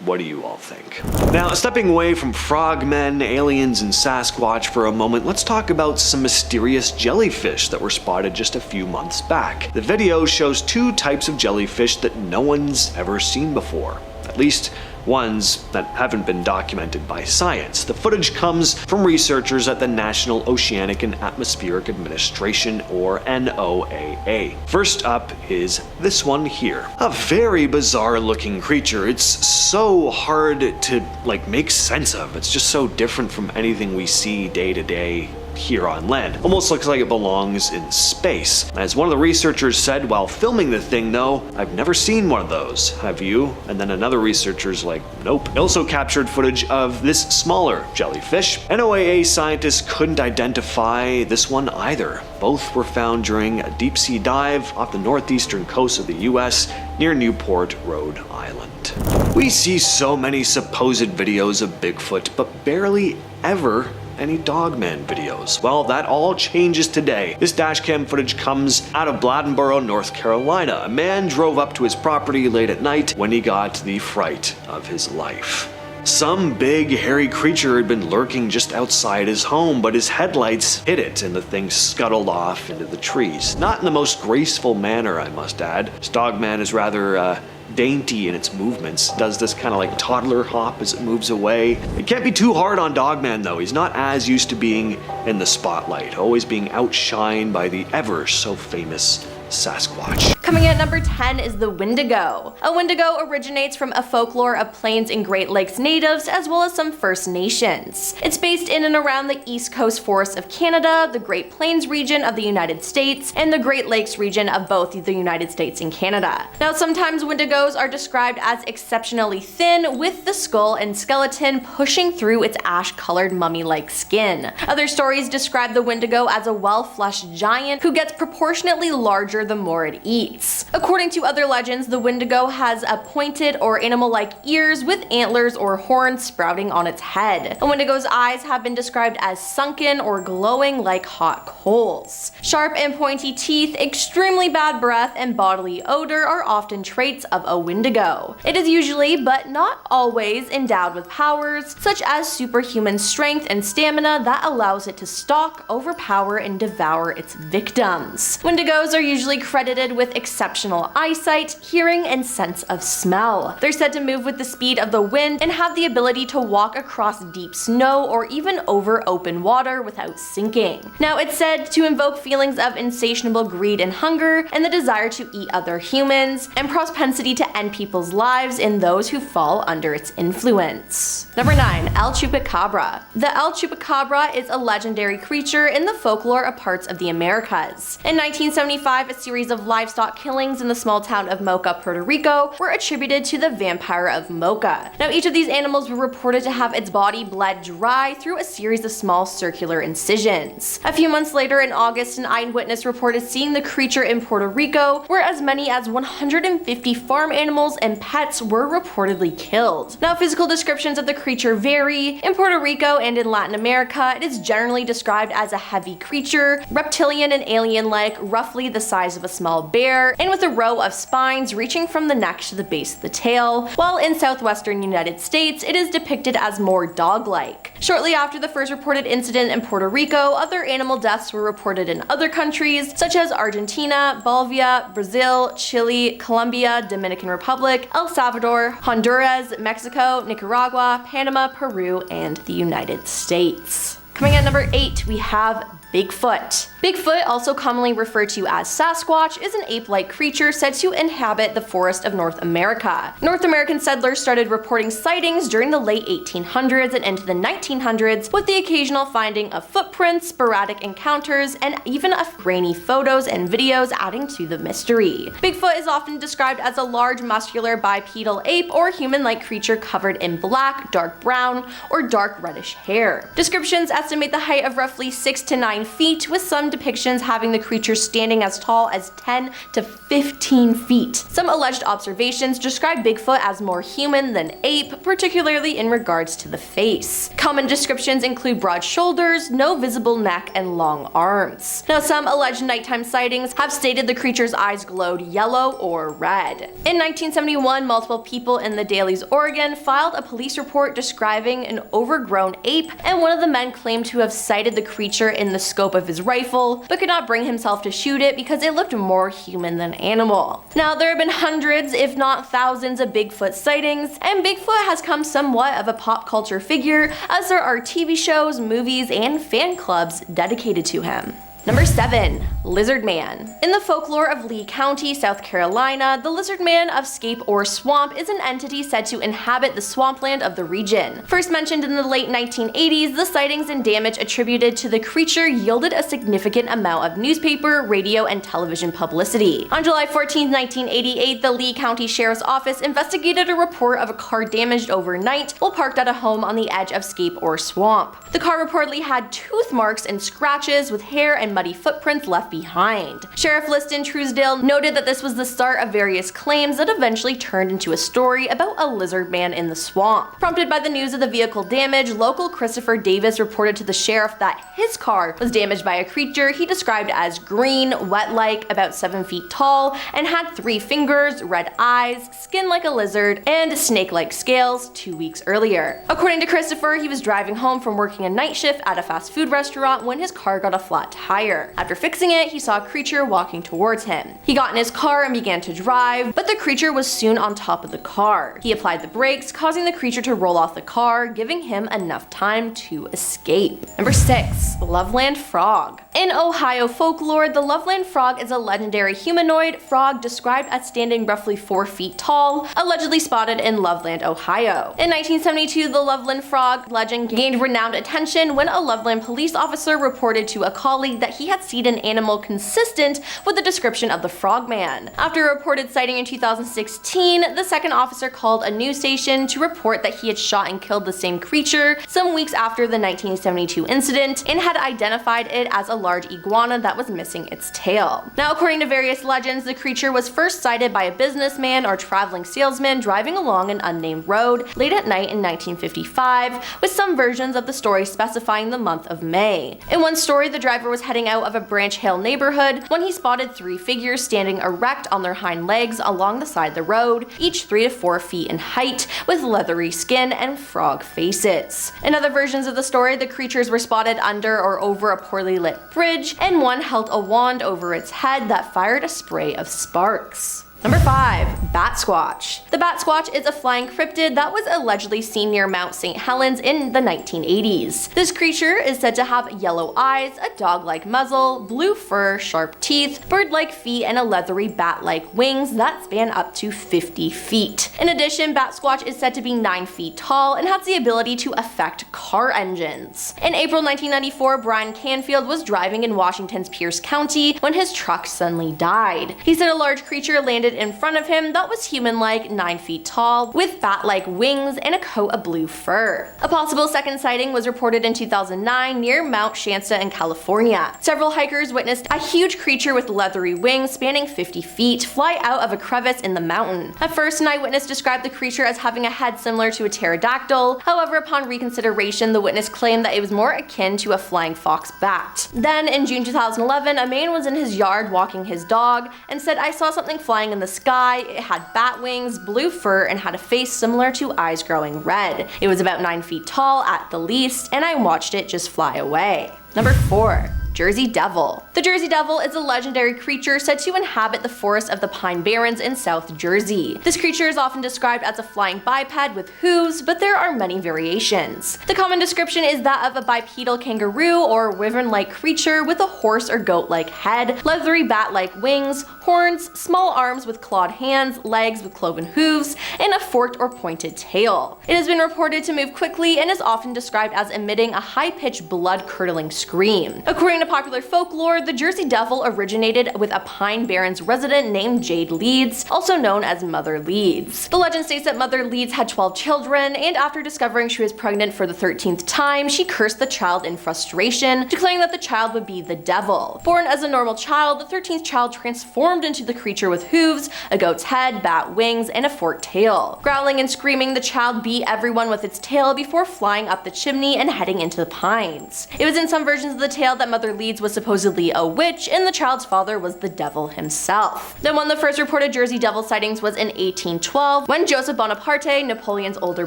what do you all think? Now, stepping away from frogmen, aliens, and Sasquatch for a moment, let's talk about some mysterious jellyfish that were spotted just a few months back. The video shows two types of jellyfish that no one's ever seen before. At least ones that haven't been documented by science. The footage comes from researchers at the National Oceanic and Atmospheric Administration, or NOAA. First up is this one here. A very bizarre looking creature. It's so hard to make sense of. It's just so different from anything we see day to day here on land. Almost looks like it belongs in space. As one of the researchers said while filming the thing though, "I've never seen one of those. Have you?" And then another researcher's like, "Nope." They also captured footage of this smaller jellyfish. NOAA scientists couldn't identify this one either. Both were found during a deep sea dive off the northeastern coast of the US near Newport, Rhode Island. We see so many supposed videos of Bigfoot, but barely ever any dogman videos. Well, that all changes today. This dashcam footage comes out of Bladensboro, North Carolina. A man drove up to his property late at night when he got the fright of his life. Some big hairy creature had been lurking just outside his home, but his headlights hit it and the thing scuttled off into the trees. Not in the most graceful manner, I must add. This dogman is rather dainty in its movements, does this kind of like toddler hop as it moves away. It can't be too hard on Dogman though. He's not as used to being in the spotlight, always being outshined by the ever so famous Sasquatch. Coming at number 10 is the Wendigo. A Wendigo originates from a folklore of Plains and Great Lakes natives as well as some First Nations. It's based in and around the East Coast forests of Canada, the Great Plains region of the United States, and the Great Lakes region of both the United States and Canada. Now, sometimes Wendigos are described as exceptionally thin, with the skull and skeleton pushing through its ash-colored mummy-like skin. Other stories describe the Wendigo as a well-fleshed giant who gets proportionately larger the more it eats. According to other legends, the Wendigo has a pointed or animal-like ears with antlers or horns sprouting on its head. A Wendigo's eyes have been described as sunken or glowing like hot coals. Sharp and pointy teeth, extremely bad breath, and bodily odor are often traits of a Wendigo. It is usually, but not always, endowed with powers such as superhuman strength and stamina that allows it to stalk, overpower, and devour its victims. Wendigos are usually credited with exceptional eyesight, hearing, and sense of smell. They're said to move with the speed of the wind and have the ability to walk across deep snow or even over open water without sinking. Now, it's said to invoke feelings of insatiable greed and hunger, and the desire to eat other humans, and propensity to end people's lives in those who fall under its influence. Number 9. El Chupacabra. The El Chupacabra is a legendary creature in the folklore of parts of the Americas. In 1975, a series of livestock killings in the small town of Mocha, Puerto Rico were attributed to the vampire of Mocha. Now, each of these animals were reported to have its body bled dry through a series of small circular incisions. A few months later, in August, an eyewitness reported seeing the creature in Puerto Rico, where as many as 150 farm animals and pets were reportedly killed. Now, physical descriptions of the creature vary. In Puerto Rico and in Latin America, it is generally described as a heavy creature, reptilian and alien-like, roughly the size of a small bear, and with a row of spines reaching from the neck to the base of the tail, while in southwestern United States it is depicted as more dog-like. Shortly after the first reported incident in Puerto Rico, other animal deaths were reported in other countries such as Argentina, Bolivia, Brazil, Chile, Colombia, Dominican Republic, El Salvador, Honduras, Mexico, Nicaragua, Panama, Peru, and the United States. Coming at number 8, we have Bigfoot. Bigfoot, also commonly referred to as Sasquatch, is an ape-like creature said to inhabit the forest of North America. North American settlers started reporting sightings during the late 1800s and into the 1900s, with the occasional finding of footprints, sporadic encounters, and even grainy photos and videos adding to the mystery. Bigfoot is often described as a large, muscular, bipedal ape or human-like creature covered in black, dark brown, or dark reddish hair. Descriptions estimate the height of roughly 6 to 9 feet, with some depictions having the creature standing as tall as 10 to 15 feet. Some alleged observations describe Bigfoot as more human than ape, particularly in regards to the face. Common descriptions include broad shoulders, no visible neck, and long arms. Now, some alleged nighttime sightings have stated the creature's eyes glowed yellow or red. In 1971, multiple people in the Dalles, Oregon filed a police report describing an overgrown ape, and one of the men claimed to have sighted the creature in the scope of his rifle, but could not bring himself to shoot it because it looked more human than animal. Now, there have been hundreds, if not thousands, of Bigfoot sightings, and Bigfoot has come somewhat of a pop culture figure, as there are TV shows, movies, and fan clubs dedicated to him. Number 7. Lizard Man. In the folklore of Lee County, South Carolina, the Lizard Man of Scape or Swamp is an entity said to inhabit the swampland of the region. First mentioned in the late 1980s, the sightings and damage attributed to the creature yielded a significant amount of newspaper, radio, and television publicity. On July 14, 1988, the Lee County Sheriff's Office investigated a report of a car damaged overnight while parked at a home on the edge of Scape or Swamp. The car reportedly had tooth marks and scratches with hair and muddy footprints left behind. Sheriff Liston Truesdale noted that this was the start of various claims that eventually turned into a story about a lizard man in the swamp. Prompted by the news of the vehicle damage, local Christopher Davis reported to the sheriff that his car was damaged by a creature he described as green, wet-like, about 7 feet tall, and had 3 fingers, red eyes, skin like a lizard, and snake-like scales 2 weeks earlier. According to Christopher, he was driving home from working a night shift at a fast food restaurant when his car got a flat tire. After fixing it, he saw a creature walking towards him. He got in his car and began to drive, but the creature was soon on top of the car. He applied the brakes, causing the creature to roll off the car, giving him enough time to escape. Number 6. Loveland Frog. In Ohio folklore, the Loveland Frog is a legendary humanoid frog described as standing roughly 4 feet tall, allegedly spotted in Loveland, Ohio. In 1972, the Loveland Frog legend gained renowned attention when a Loveland police officer reported to a colleague that he had seen an animal consistent with the description of the frogman. After a reported sighting in 2016, the second officer called a news station to report that he had shot and killed the same creature some weeks after the 1972 incident and had identified it as a large iguana that was missing its tail. Now, according to various legends, the creature was first sighted by a businessman or traveling salesman driving along an unnamed road late at night in 1955, with some versions of the story specifying the month of May. In one story, the driver was heading out of a Branch Hill neighborhood when he spotted 3 figures standing erect on their hind legs along the side of the road, each 3 to 4 feet in height, with leathery skin and frog faces. In other versions of the story, the creatures were spotted under or over a poorly lit bridge, and one held a wand over its head that fired a spray of sparks. Number 5. Bat Squatch. The Bat Squatch is a flying cryptid that was allegedly seen near Mount St. Helens in the 1980s. This creature is said to have yellow eyes, a dog-like muzzle, blue fur, sharp teeth, bird-like feet, and a leathery bat-like wings that span up to 50 feet. In addition, Bat Squatch is said to be 9 feet tall and has the ability to affect car engines. In April 1994, Brian Canfield was driving in Washington's Pierce County when his truck suddenly died. He said a large creature landed in front of him that was human-like, 9 feet tall, with bat-like wings and a coat of blue fur. A possible second sighting was reported in 2009 near Mount Shasta in California. Several hikers witnessed a huge creature with leathery wings spanning 50 feet fly out of a crevice in the mountain. At first, an eyewitness described the creature as having a head similar to a pterodactyl. However, upon reconsideration, the witness claimed that it was more akin to a flying fox bat. Then, in June 2011, a man was in his yard walking his dog and said, "I saw something flying in the sky. It had bat wings, blue fur, and had a face similar to eyes growing red. It was about 9 feet tall at the least, and I watched it just fly away." Number 4. Jersey Devil. The Jersey Devil is a legendary creature said to inhabit the forest of the Pine Barrens in South Jersey. This creature is often described as a flying biped with hooves, but there are many variations. The common description is that of a bipedal kangaroo or wyvern-like creature with a horse or goat-like head, leathery bat-like wings, horns, small arms with clawed hands, legs with cloven hooves, and a forked or pointed tail. It has been reported to move quickly and is often described as emitting a high-pitched, blood-curdling scream. According to popular folklore, the Jersey Devil originated with a Pine Barrens resident named Jade Leeds, also known as Mother Leeds. The legend states that Mother Leeds had 12 children, and after discovering she was pregnant for the 13th time, she cursed the child in frustration, declaring that the child would be the devil. Born as a normal child, the 13th child transformed into the creature with hooves, a goat's head, bat wings, and a forked tail. Growling and screaming, the child beat everyone with its tail before flying up the chimney and heading into the pines. It was in some versions of the tale that Mother Leeds was supposedly a witch, and the child's father was the devil himself. Then one of the first reported Jersey Devil sightings was in 1812, when Joseph Bonaparte, Napoleon's older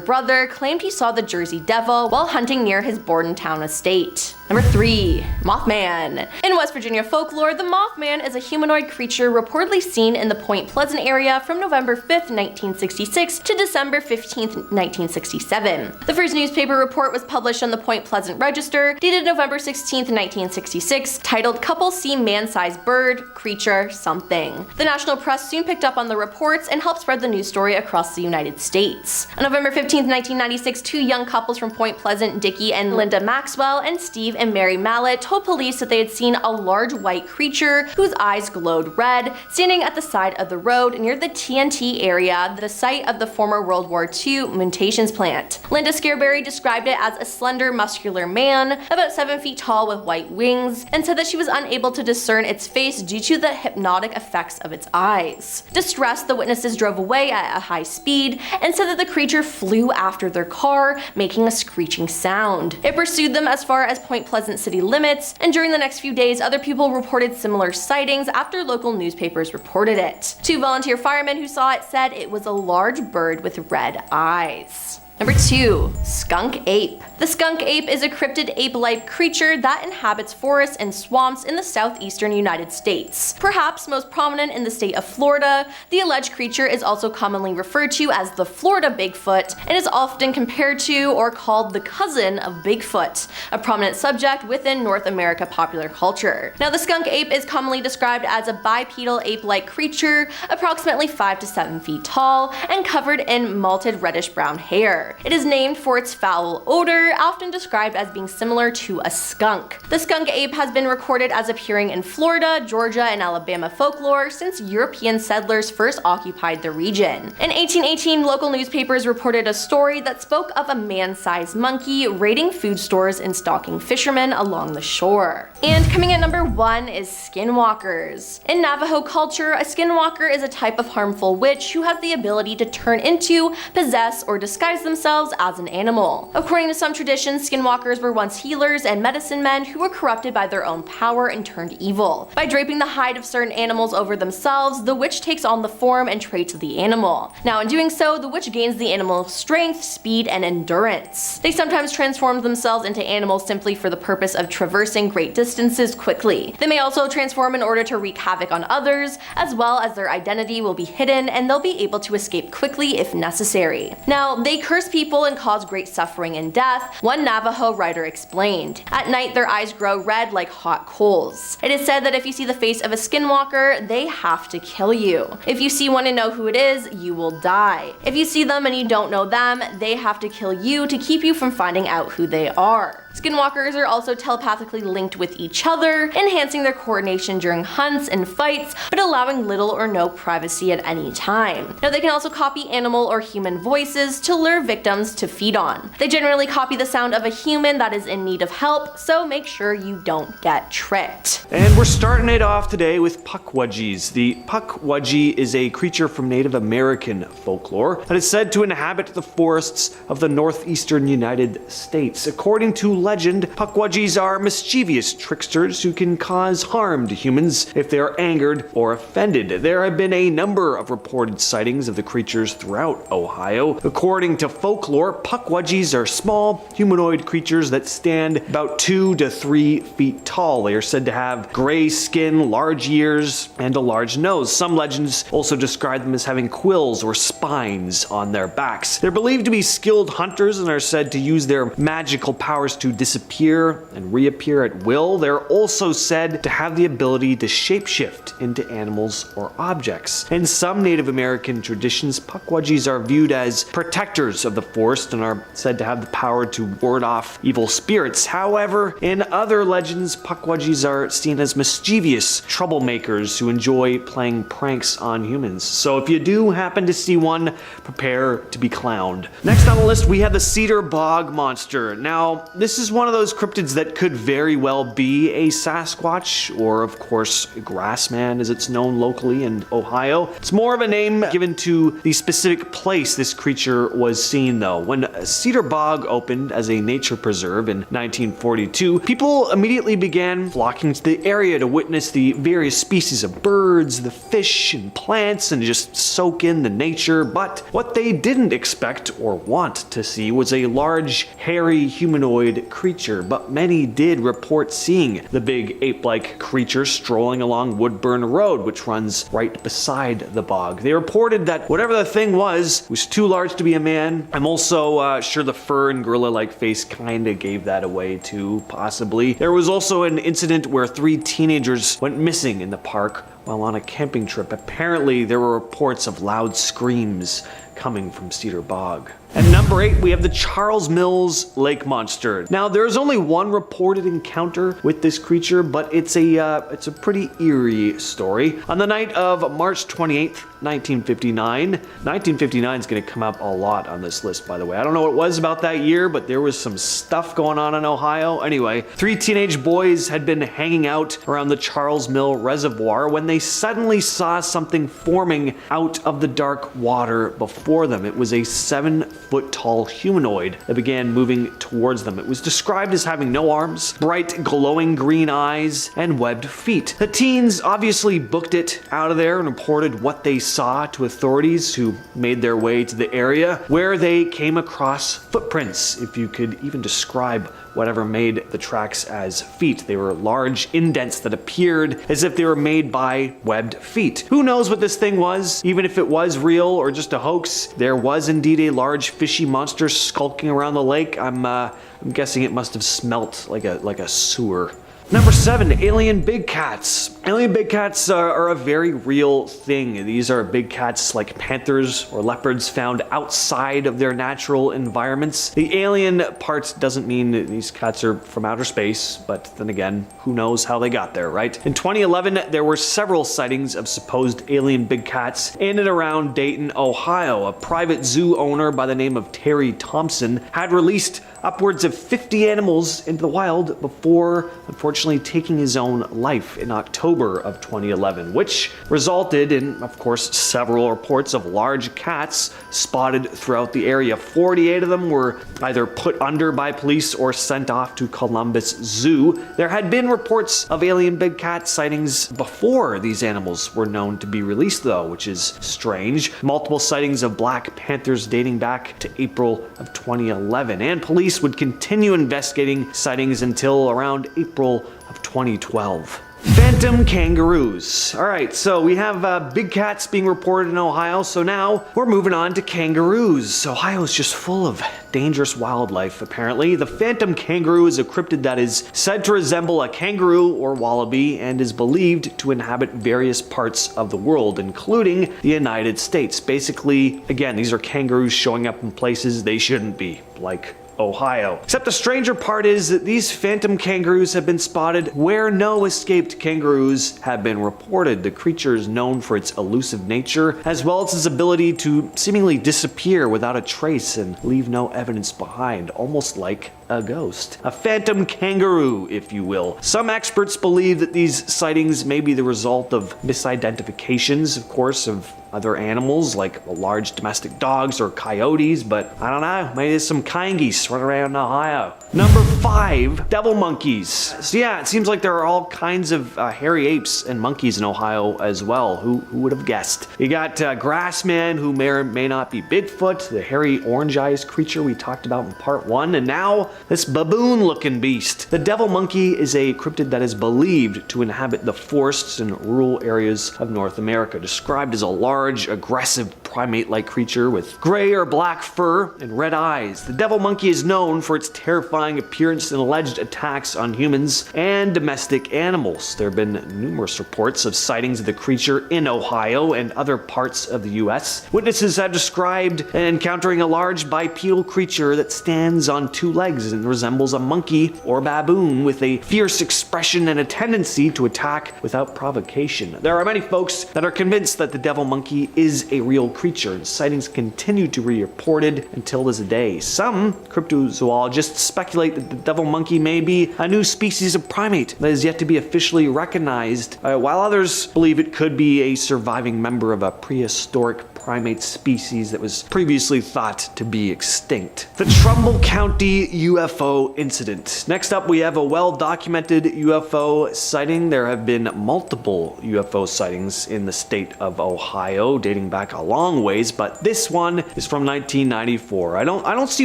brother, claimed he saw the Jersey Devil while hunting near his Bordentown estate. Number 3. Mothman. In West Virginia folklore, the Mothman is a humanoid creature reportedly seen in the Point Pleasant area from November 5th, 1966 to December 15th, 1967. The first newspaper report was published on the Point Pleasant Register, dated November 16th, 1966, titled "Couple See Man-Sized Bird, Creature, Something." The national press soon picked up on the reports and helped spread the news story across the United States. On November 15th, 1996, two young couples from Point Pleasant, Dickie and Linda Maxwell, and Steve and Mary Mallet, told police that they had seen a large white creature whose eyes glowed red, standing at the side of the road near the TNT area, the site of the former World War II munitions plant. Linda Scarberry described it as a slender, muscular man, about 7 feet tall with white wings, and said that she was unable to discern its face due to the hypnotic effects of its eyes. Distressed, the witnesses drove away at a high speed and said that the creature flew after their car, making a screeching sound. It pursued them as far as Point Pleasant city limits, and during the next few days, other people reported similar sightings after local newspapers reported it. Two volunteer firemen who saw it said it was a large bird with red eyes. Number 2. Skunk ape. The skunk ape is a cryptid ape-like creature that inhabits forests and swamps in the southeastern United States. Perhaps most prominent in the state of Florida, the alleged creature is also commonly referred to as the Florida Bigfoot and is often compared to or called the cousin of Bigfoot, a prominent subject within North America popular culture. Now, the skunk ape is commonly described as a bipedal ape-like creature, approximately 5 to 7 feet tall and covered in malted reddish-brown hair. It is named for its foul odor, often described as being similar to a skunk. The skunk ape has been recorded as appearing in Florida, Georgia, and Alabama folklore since European settlers first occupied the region. In 1818, local newspapers reported a story that spoke of a man-sized monkey raiding food stores and stalking fishermen along the shore. And coming at number 1 is skinwalkers. In Navajo culture, a skinwalker is a type of harmful witch who has the ability to turn into, possess, or disguise themselves as an animal. According to some traditions, skinwalkers were once healers and medicine men who were corrupted by their own power and turned evil. By draping the hide of certain animals over themselves, the witch takes on the form and traits of the animal. Now, in doing so, the witch gains the animal's strength, speed, and endurance. They sometimes transform themselves into animals simply for the purpose of traversing great distances quickly. They may also transform in order to wreak havoc on others, as well as their identity will be hidden and they'll be able to escape quickly if necessary. Now, they curse people and cause great suffering and death, one Navajo writer explained. At night, their eyes grow red like hot coals. It is said that if you see the face of a skinwalker, they have to kill you. If you see one and know who it is, you will die. If you see them and you don't know them, they have to kill you to keep you from finding out who they are. Skinwalkers are also telepathically linked with each other, enhancing their coordination during hunts and fights, but allowing little or no privacy at any time. Now, they can also copy animal or human voices to lure victims to feed on. They generally copy the sound of a human that is in need of help, so make sure you don't get tricked. And we're starting it off today with Pukwudgies. The Pukwudgie is a creature from Native American folklore that is said to inhabit the forests of the northeastern United States. According to legend, Pukwudgies are mischievous tricksters who can cause harm to humans if they are angered or offended. There have been a number of reported sightings of the creatures throughout Ohio. According to folklore, Pukwudgies are small, humanoid creatures that stand about 2 to 3 feet tall. They are said to have gray skin, large ears, and a large nose. Some legends also describe them as having quills or spines on their backs. They're believed to be skilled hunters and are said to use their magical powers to disappear and reappear at will. They're also said to have the ability to shapeshift into animals or objects. In some Native American traditions, Pukwudgies are viewed as protectors of the forest and are said to have the power to ward off evil spirits. However, in other legends, Pukwudgies are seen as mischievous troublemakers who enjoy playing pranks on humans. So if you do happen to see one, prepare to be clowned. Next on the list, we have the Cedar Bog monster. Now, this is one of those cryptids that could very well be a Sasquatch, or of course, a grassman as it's known locally in Ohio. It's more of a name given to the specific place this creature was seen though. When Cedar Bog opened as a nature preserve in 1942, people immediately began flocking to the area to witness the various species of birds, the fish and plants, and just soak in the nature. But what they didn't expect or want to see was a large, hairy humanoid creature, but many did report seeing the big ape-like creature strolling along Woodburn Road, which runs right beside the bog. They reported that whatever the thing was too large to be a man. I'm also sure the fur and gorilla-like face kinda gave that away too, possibly. There was also an incident where 3 teenagers went missing in the park while on a camping trip. Apparently, there were reports of loud screams coming from Cedar Bog. At number 8, we have the Charles Mills Lake Monster. Now, there's only one reported encounter with this creature, but it's a pretty eerie story. On the night of March 28th, 1959, 1959 is going to come up a lot on this list, by the way. I don't know what it was about that year, but there was some stuff going on in Ohio. Anyway, 3 teenage boys had been hanging out around the Charles Mill Reservoir when they suddenly saw something forming out of the dark water before them. It was a 7-foot-tall humanoid that began moving towards them. It was described as having no arms, bright glowing green eyes, and webbed feet. The teens obviously booked it out of there and reported what they saw to authorities, who made their way to the area, where they came across footprints, if you could even describe whatever made the tracks as feet. They were large indents that appeared as if they were made by webbed feet. Who knows what this thing was? Even if it was real or just a hoax, there was indeed a large fishy monster skulking around the lake. I'm guessing it must have smelt like a sewer. Number 7, alien big cats. Alien big cats are a very real thing. These are big cats like panthers or leopards found outside of their natural environments. The alien part doesn't mean that these cats are from outer space, but then again, who knows how they got there, right? In 2011, there were several sightings of supposed alien big cats in and around Dayton, Ohio. A private zoo owner by the name of Terry Thompson had released upwards of 50 animals into the wild before, unfortunately, taking his own life in October of 2011, which resulted in, of course, several reports of large cats spotted throughout the area. 48 of them were either put under by police or sent off to Columbus Zoo. There had been reports of alien big cat sightings before these animals were known to be released, though, which is strange. Multiple sightings of black panthers dating back to April of 2011, and police would continue investigating sightings until around April of 2012. Phantom kangaroos. Alright, so we have big cats being reported in Ohio, so now we're moving on to kangaroos. Ohio is just full of dangerous wildlife, apparently. The phantom kangaroo is a cryptid that is said to resemble a kangaroo or wallaby and is believed to inhabit various parts of the world, including the United States. Basically, again, these are kangaroos showing up in places they shouldn't be, like Ohio. Except the stranger part is that these phantom kangaroos have been spotted where no escaped kangaroos have been reported. The creature is known for its elusive nature, as well as its ability to seemingly disappear without a trace and leave no evidence behind, almost like a ghost. A phantom kangaroo, if you will. Some experts believe that these sightings may be the result of misidentifications, of course, of other animals like large domestic dogs or coyotes, but I don't know, maybe there's some kangies running around Ohio. Number 5, devil monkeys. So yeah, it seems like there are all kinds of hairy apes and monkeys in Ohio as well. Who would have guessed? You got Grassman, who may or may not be Bigfoot, the hairy orange-eyed creature we talked about in part 1, and now this baboon-looking beast. The devil monkey is a cryptid that is believed to inhabit the forests and rural areas of North America, described as a large, aggressive primate-like creature with gray or black fur and red eyes. The devil monkey is known for its terrifying appearance and alleged attacks on humans and domestic animals. There have been numerous reports of sightings of the creature in Ohio and other parts of the US. Witnesses have described encountering a large bipedal creature that stands on 2 legs and resembles a monkey or baboon with a fierce expression and a tendency to attack without provocation. There are many folks that are convinced that the devil monkey is a real creature, and sightings continue to be reported until this day. Some cryptozoologists speculate that the devil monkey may be a new species of primate that is yet to be officially recognized, while others believe it could be a surviving member of a prehistoric primate species that was previously thought to be extinct. The Trumbull County UFO incident. Next up, we have a well-documented UFO sighting. There have been multiple UFO sightings in the state of Ohio, dating back a long ways, but this one is from 1994. I don't see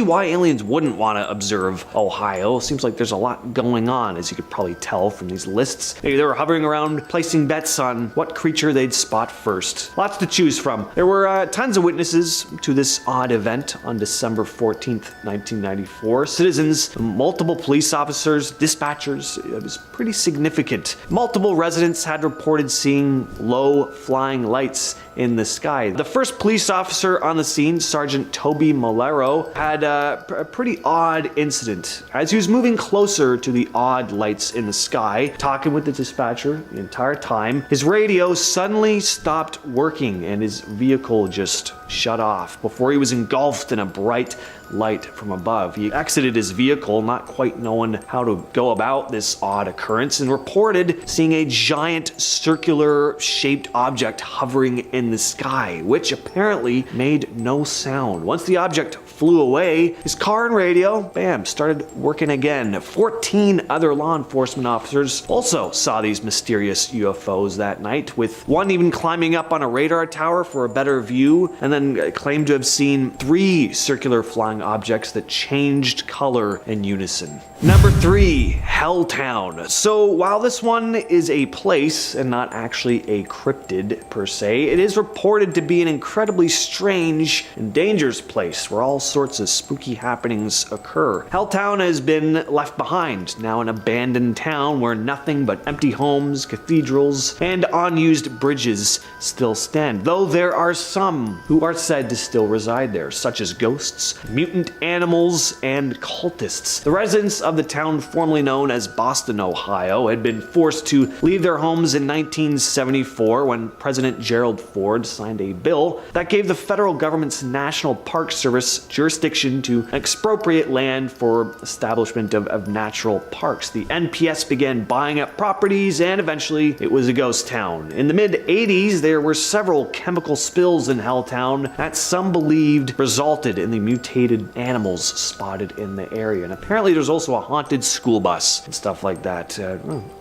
why aliens wouldn't want to observe Ohio. Seems like there's a lot going on, as you could probably tell from these lists. Maybe they were hovering around, placing bets on what creature they'd spot first. Lots to choose from. There were tons of witnesses to this odd event on December 14th, 1994. Citizens, multiple police officers, dispatchers. It was pretty significant. Multiple residents had reported seeing low flying lights in the sky. The first police officer on the scene, Sergeant Toby Molero, had a pretty odd incident. As he was moving closer to the odd lights in the sky, talking with the dispatcher the entire time, his radio suddenly stopped working and his vehicle just shut off before he was engulfed in a bright light from above. He exited his vehicle, not quite knowing how to go about this odd occurrence, and reported seeing a giant circular shaped object hovering in the sky, which apparently made no sound. Once the object flew away, his car and radio, bam, started working again. 14 other law enforcement officers also saw these mysterious UFOs that night, with one even climbing up on a radar tower for a better view, and then claimed to have seen 3 circular flying objects that changed color in unison. Number 3, Helltown. So while this one is a place and not actually a cryptid per se, it is reported to be an incredibly strange and dangerous place where all sorts of spooky happenings occur. Helltown has been left behind, now an abandoned town where nothing but empty homes, cathedrals, and unused bridges still stand, though there are some who are said to still reside there, such as ghosts, mutant animals, and cultists. The residents of the town formerly known as Boston, Ohio, had been forced to leave their homes in 1974 when President Gerald Ford signed a bill that gave the federal government's National Park Service jurisdiction to expropriate land for establishment of natural parks. The NPS began buying up properties, and eventually it was a ghost town. In the mid-80s, there were several chemical spills in Helltown that some believed resulted in the mutated animals spotted in the area. And apparently there's also a haunted school bus and stuff like that.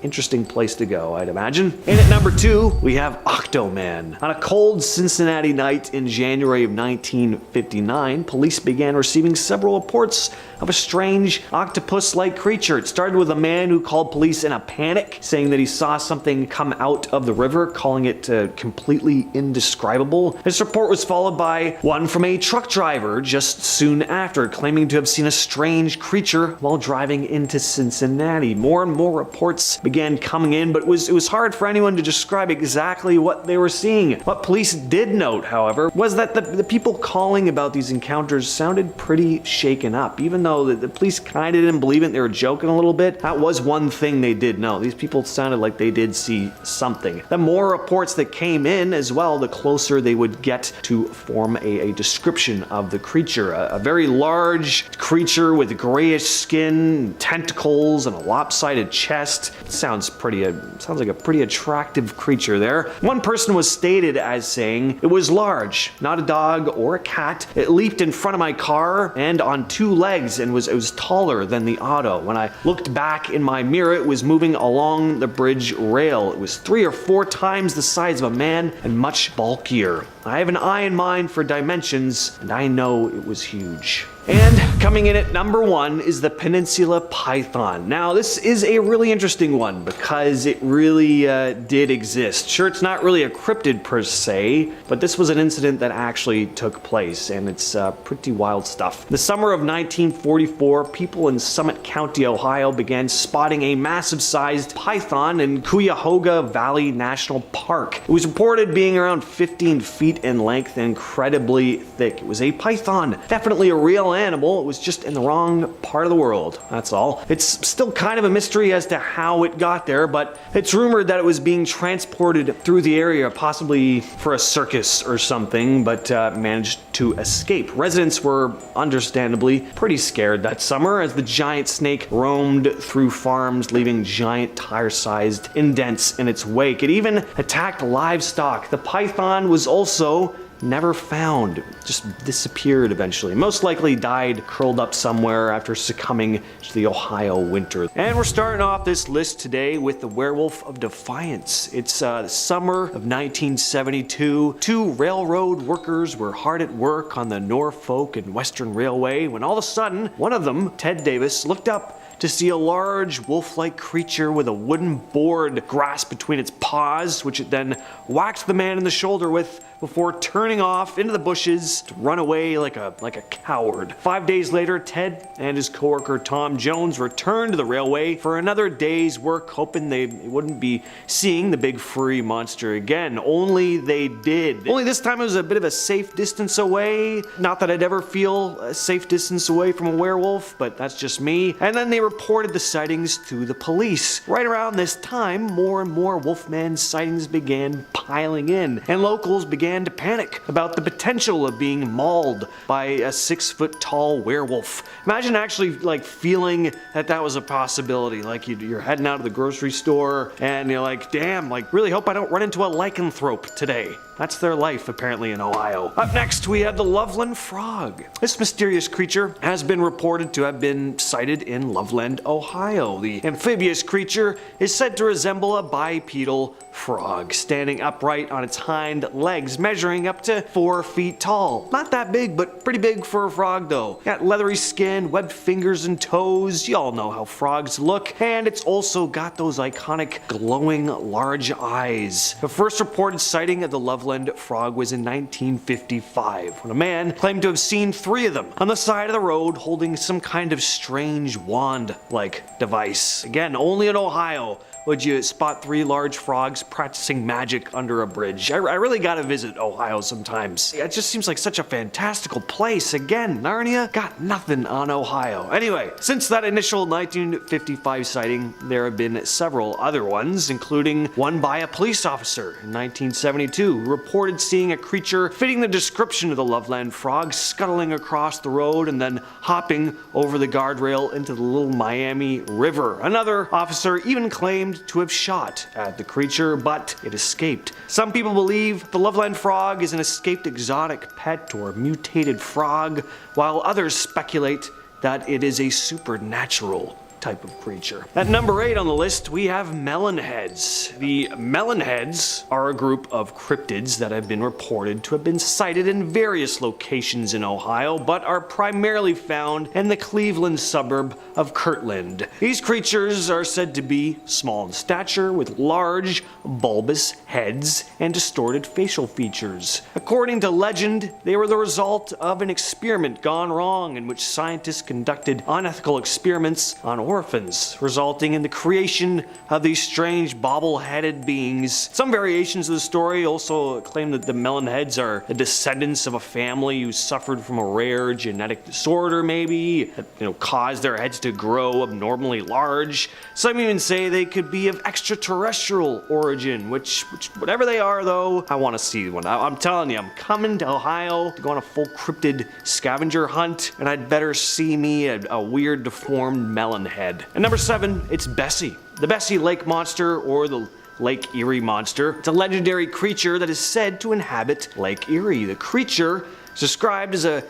Interesting place to go, I'd imagine. And at number 2, we have Octoman. On a cold Cincinnati night in January of 1959, police began receiving several reports of a strange octopus-like creature. It started with a man who called police in a panic, saying that he saw something come out of the river, calling it completely indescribable. This report was followed by one from a truck driver just soon after, claiming to have seen a strange creature while driving into Cincinnati. More and more reports began coming in, but it was hard for anyone to describe exactly what they were seeing. What police did note, however, was that the people calling about these encounters sounded pretty shaken up. Even though the police kind of didn't believe it, they were joking a little bit, that was one thing they did know. These people sounded like they did see something. The more reports that came in as well, the closer they would get to form a description of the creature. A very large creature with grayish skin, tentacles, and a lopsided chest. Sounds like a pretty attractive creature there. One person was stated as saying, "It was large, not a dog or a cat. It leaped in front of my car and on two legs and it was taller than the auto. When I looked back in my mirror, it was moving along the bridge rail. It was 3 or 4 times the size of a man and much bulkier. I have an eye in mind for dimensions, and I know it was huge." And coming in at number 1 is the Peninsula Python. Now, this is a really interesting one because it really did exist. Sure, it's not really a cryptid per se, but this was an incident that actually took place, and it's pretty wild stuff. The summer of 1944, people in Summit County, Ohio began spotting a massive-sized python in Kuya Hoga Valley National Park. It was reported being around 15 feet in length and incredibly thick. It was a python, definitely a real animal. It was just in the wrong part of the world, that's all. It's still kind of a mystery as to how it got there, but it's rumored that it was being transported through the area, possibly for a circus or something, but managed to escape. Residents were understandably pretty scared that summer as the giant snake roamed through farms, leaving giant tire-sized indents in its wake. It even attacked livestock. The python was also never found, just disappeared eventually. Most likely died curled up somewhere after succumbing to the Ohio winter. And we're starting off this list today with the Werewolf of Defiance. It's the summer of 1972. 2 railroad workers were hard at work on the Norfolk and Western Railway when all of a sudden, one of them, Ted Davis, looked up to see a large wolf-like creature with a wooden board grasped between its paws, which it then whacked the man in the shoulder with before turning off into the bushes to run away like a coward. 5 days later, Ted and his coworker Tom Jones returned to the railway for another day's work, hoping they wouldn't be seeing the big furry monster again. Only they did. Only this time it was a bit of a safe distance away. Not that I'd ever feel a safe distance away from a werewolf, but that's just me. And then they reported the sightings to the police. Right around this time, more and more Wolfman sightings began piling in, and locals began to panic about the potential of being mauled by a 6-foot-tall werewolf. Imagine actually feeling that was a possibility. Like you're heading out to the grocery store and you're like, damn, really hope I don't run into a lycanthrope today. That's their life, apparently, in Ohio. Up next, we have the Loveland Frog. This mysterious creature has been reported to have been sighted in Loveland, Ohio. The amphibious creature is said to resemble a bipedal frog, standing upright on its hind legs, measuring up to 4 feet tall. Not that big, but pretty big for a frog, though. Got leathery skin, webbed fingers and toes. You all know how frogs look. And it's also got those iconic glowing large eyes. The first reported sighting of the Loveland Frog was in 1955, when a man claimed to have seen 3 of them on the side of the road holding some kind of strange wand-like device. Again, only in Ohio would you spot 3 large frogs practicing magic under a bridge. I really gotta visit Ohio sometimes. It just seems like such a fantastical place. Again, Narnia got nothing on Ohio. Anyway, since that initial 1955 sighting, there have been several other ones, including one by a police officer in 1972 who reported seeing a creature fitting the description of the Loveland Frog scuttling across the road and then hopping over the guardrail into the Little Miami River. Another officer even claimed to have shot at the creature, but it escaped. Some people believe the Loveland Frog is an escaped exotic pet or mutated frog, while others speculate that it is a supernatural type of creature. At number 8 on the list, we have melonheads. The melonheads are a group of cryptids that have been reported to have been sighted in various locations in Ohio, but are primarily found in the Cleveland suburb of Kirtland. These creatures are said to be small in stature, with large, bulbous heads and distorted facial features. According to legend, they were the result of an experiment gone wrong in which scientists conducted unethical experiments on orphans, resulting in the creation of these strange bobble-headed beings. Some variations of the story also claim that the melonheads are the descendants of a family who suffered from a rare genetic disorder, maybe, that caused their heads to grow abnormally large. Some even say they could be of extraterrestrial origin, which whatever they are though, I want to see one. I'm telling you, I'm coming to Ohio to go on a full cryptid scavenger hunt, and I'd better see me a weird deformed melon head. And number 7, it's Bessie. The Bessie Lake Monster, or the Lake Erie Monster. It's a legendary creature that is said to inhabit Lake Erie. The creature is described as a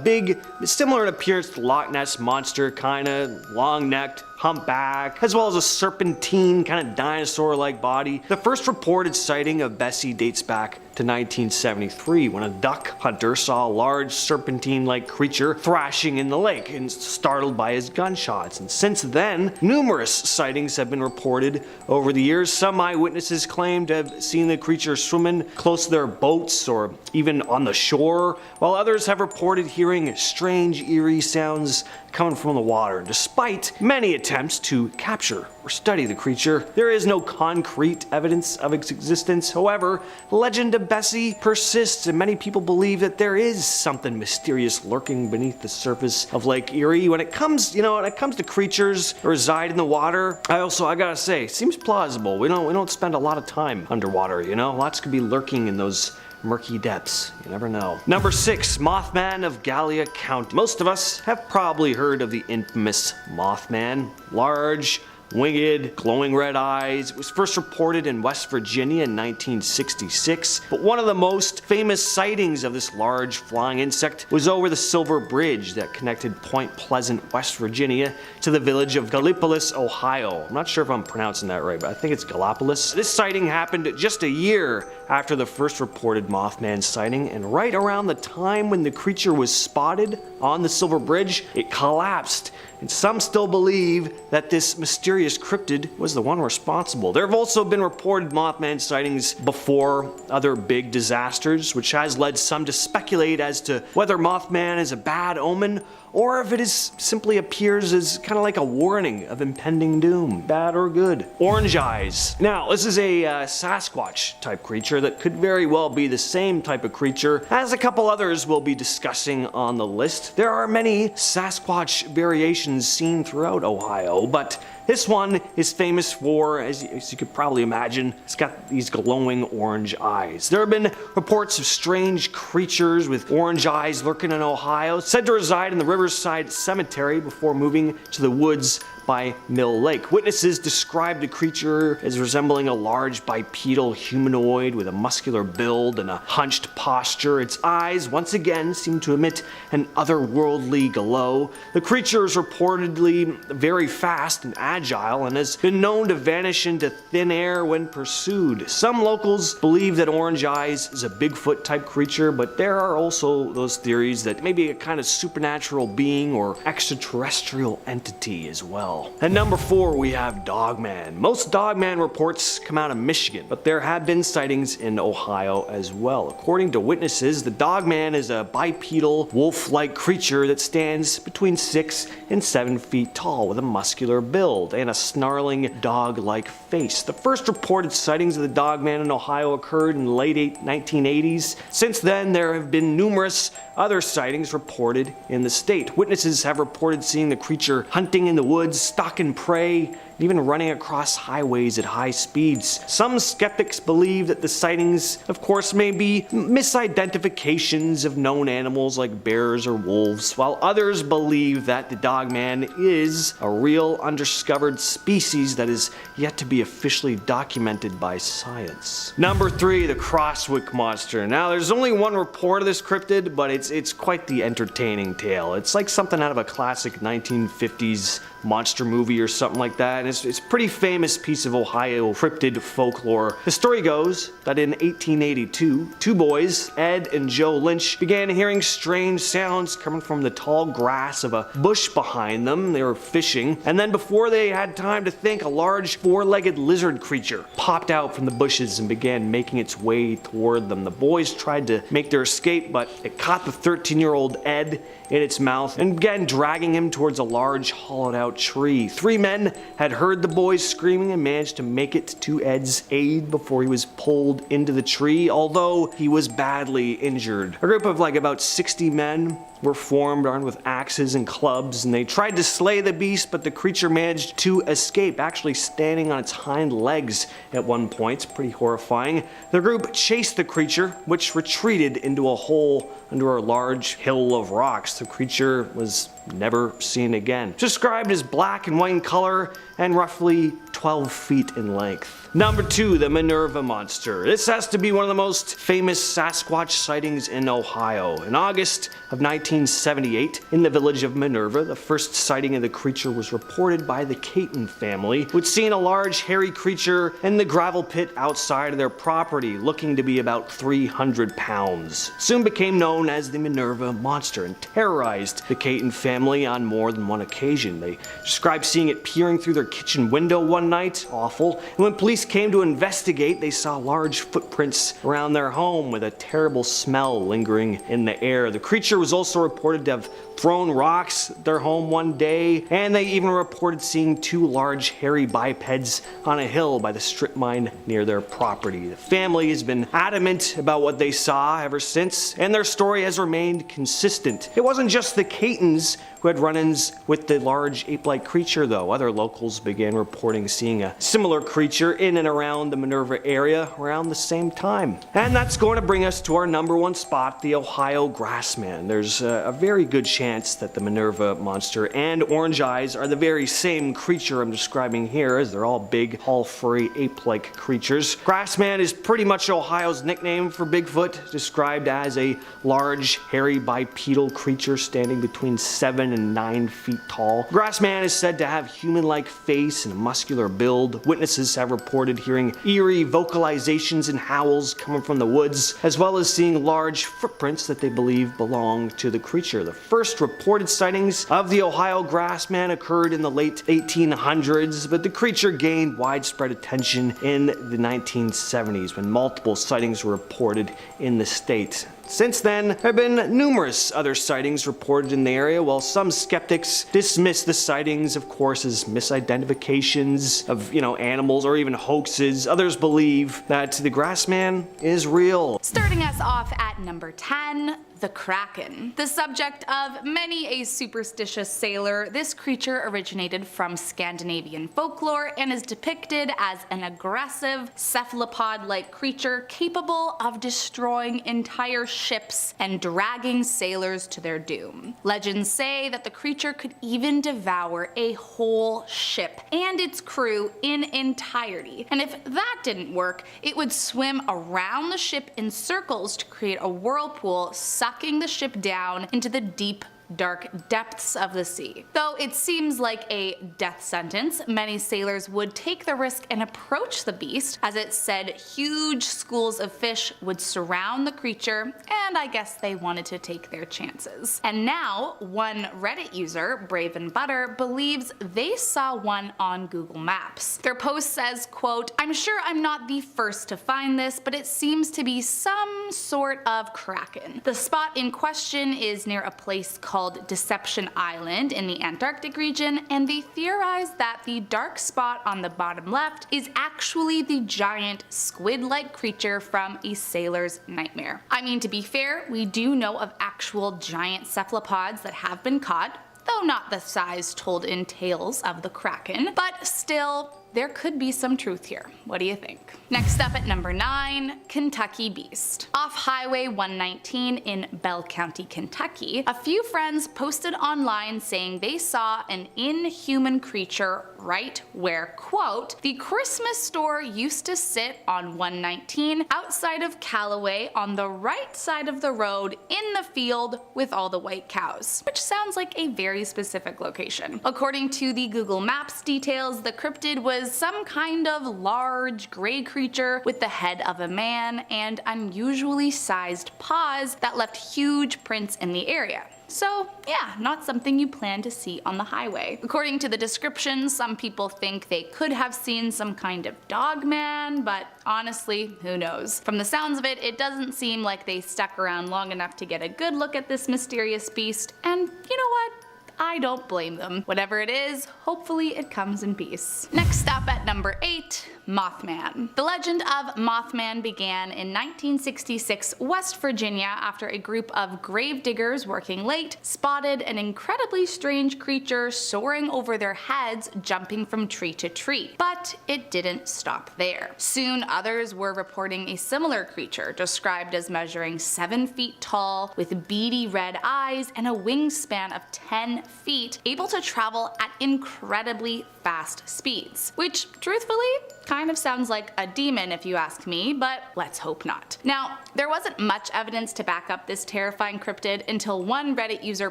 big, similar in appearance to Loch Ness Monster, kinda long-necked, humpback, as well as a serpentine, kind of dinosaur-like body. The first reported sighting of Bessie dates back to 1973 when a duck hunter saw a large serpentine-like creature thrashing in the lake and startled by his gunshots. And since then, numerous sightings have been reported over the years. Some eyewitnesses claim to have seen the creature swimming close to their boats or even on the shore, while others have reported hearing strange, eerie sounds coming from the water. Despite many attempts to capture or study the creature, there is no concrete evidence of its existence. However, the legend of Bessie persists, and many people believe that there is something mysterious lurking beneath the surface of Lake Erie. When it comes to creatures that reside in the water, I gotta say, seems plausible. We don't spend a lot of time underwater, Lots could be lurking in those murky depths. You never know. Number 6, Mothman of Gallia County. Most of us have probably heard of the infamous Mothman. Large, winged, glowing red eyes. It was first reported in West Virginia in 1966, but one of the most famous sightings of this large flying insect was over the Silver Bridge that connected Point Pleasant, West Virginia to the village of Gallipolis, Ohio. I'm not sure if I'm pronouncing that right, but I think it's Gallipolis. This sighting happened just a year after the first reported Mothman sighting, and right around the time when the creature was spotted on the Silver Bridge, it collapsed. And some still believe that this mysterious cryptid was the one responsible. There have also been reported Mothman sightings before other big disasters, which has led some to speculate as to whether Mothman is a bad omen or if it is simply appears as kind of like a warning of impending doom, bad or good. Orange eyes. Now, this is a Sasquatch type creature that could very well be the same type of creature as a couple others we'll be discussing on the list. There are many Sasquatch variations seen throughout Ohio, but this one is famous for, as you could probably imagine, it's got these glowing orange eyes. There have been reports of strange creatures with orange eyes lurking in Ohio, said to reside in the Riverside Cemetery before moving to the woods by Mill Lake. Witnesses described the creature as resembling a large bipedal humanoid with a muscular build and a hunched posture. Its eyes, once again, seem to emit an otherworldly glow. The creature is reportedly very fast and agile and has been known to vanish into thin air when pursued. Some locals believe that Orange Eyes is a Bigfoot type creature, but there are also those theories that maybe a kind of supernatural being or extraterrestrial entity as well. At number 4, we have Dogman. Most Dogman reports come out of Michigan, but there have been sightings in Ohio as well. According to witnesses, the Dogman is a bipedal, wolf-like creature that stands between 6 and 7 feet tall with a muscular build and a snarling dog-like face. The first reported sightings of the Dogman in Ohio occurred in the late 1980s. Since then, there have been numerous other sightings reported in the state. Witnesses have reported seeing the creature hunting in the woods, stalking prey, even running across highways at high speeds. Some skeptics believe that the sightings, of course, may be misidentifications of known animals like bears or wolves, while others believe that the Dogman is a real undiscovered species that is yet to be officially documented by science. Number 3, the Crosswick Monster. Now, there's only one report of this cryptid, but it's quite the entertaining tale. It's like something out of a classic 1950s monster movie or something like that. and it's a pretty famous piece of Ohio cryptid folklore. The story goes that in 1882, two boys, Ed and Joe Lynch, began hearing strange sounds coming from the tall grass of a bush behind them. They were fishing, and then before they had time to think, a large four-legged lizard creature popped out from the bushes and began making its way toward them. The boys tried to make their escape, but it caught the 13-year-old Ed in its mouth and began dragging him towards a large hollowed-out tree. Three men had heard the boys screaming and managed to make it to Ed's aid before he was pulled into the tree, although he was badly injured. A group of about 60 men were formed, armed with axes and clubs, and they tried to slay the beast, but the creature managed to escape, actually standing on its hind legs at one point. Pretty horrifying. The group chased the creature, which retreated into a hole under a large hill of rocks. The creature was never seen again. Described as black and white in color and roughly 12 feet in length. Number 2, the Minerva Monster. This has to be one of the most famous Sasquatch sightings in Ohio. In August of 1978, in the village of Minerva, the first sighting of the creature was reported by the Caton family, who'd seen a large hairy creature in the gravel pit outside of their property, looking to be about 300 pounds. Soon became known as the Minerva Monster and terrorized the Caton family on more than one occasion. They described seeing it peering through their kitchen window one night, awful, and when police came to investigate, they saw large footprints around their home with a terrible smell lingering in the air. The creature was also reported to have thrown rocks at their home one day, and they even reported seeing two large hairy bipeds on a hill by the strip mine near their property. The family has been adamant about what they saw ever since, and their story has remained consistent. It wasn't just the Catons who had run-ins with the large ape-like creature, though. Other locals began reporting seeing a similar creature in and around the Minerva area around the same time. And that's going to bring us to our number 1 spot, the Ohio Grassman. There's a very good chance that the Minerva Monster and Orange Eyes are the very same creature I'm describing here, as they're all big, all furry, ape-like creatures. Grassman is pretty much Ohio's nickname for Bigfoot, described as a large, hairy, bipedal creature standing between 7 and 9 feet tall. Grassman is said to have human-like face and a muscular build. Witnesses have reported hearing eerie vocalizations and howls coming from the woods, as well as seeing large footprints that they believe belong to the creature. The first reported sightings of the Ohio Grassman occurred in the late 1800s, but the creature gained widespread attention in the 1970s when multiple sightings were reported in the state. Since then, there have been numerous other sightings reported in the area, while some skeptics dismiss the sightings, of course, as misidentifications of, animals or even hoaxes. Others believe that the Grassman is real. Starting us off at number 10, the Kraken. The subject of many a superstitious sailor, this creature originated from Scandinavian folklore and is depicted as an aggressive, cephalopod-like creature capable of destroying entire ships and dragging sailors to their doom. Legends say that the creature could even devour a whole ship and its crew in entirety, and if that didn't work, it would swim around the ship in circles to create a whirlpool, sucking the ship down into the deep, dark depths of the sea. Though it seems like a death sentence, many sailors would take the risk and approach the beast, as it said huge schools of fish would surround the creature, and I guess they wanted to take their chances. And now, one Reddit user, Brave and Butter, believes they saw one on Google Maps. Their post says, quote, "I'm sure I'm not the first to find this, but it seems to be some sort of kraken. The spot in question is near a place called Deception Island in the Antarctic region, and they theorize that the dark spot on the bottom left is actually the giant squid-like creature from A Sailor's Nightmare." I mean, to be fair, we do know of actual giant cephalopods that have been caught, though not the size told in tales of the Kraken, but still, there could be some truth here. What do you think? Next up at number 9, Kentucky Beast. Off Highway 119 in Bell County, Kentucky, a few friends posted online saying they saw an inhuman creature right where, quote, the Christmas store used to sit on 119 outside of Callaway on the right side of the road in the field with all the white cows, which sounds like a very specific location. According to the Google Maps details, the cryptid was some kind of large gray creature with the head of a man and unusually sized paws that left huge prints in the area. So yeah, not something you plan to see on the highway. According to the description, some people think they could have seen some kind of dog man, but honestly, who knows? From the sounds of it, it doesn't seem like they stuck around long enough to get a good look at this mysterious beast, and you know what? I don't blame them. Whatever it is, hopefully it comes in peace. Next up at number 8, Mothman. The legend of Mothman began in 1966 West Virginia after a group of grave diggers working late spotted an incredibly strange creature soaring over their heads, jumping from tree to tree. But it didn't stop there. Soon others were reporting a similar creature, described as measuring 7 feet tall, with beady red eyes and a wingspan of 10 feet, able to travel at incredibly fast speeds. Which, truthfully, kind of sounds like a demon if you ask me, but let's hope not. Now, there wasn't much evidence to back up this terrifying cryptid until one Reddit user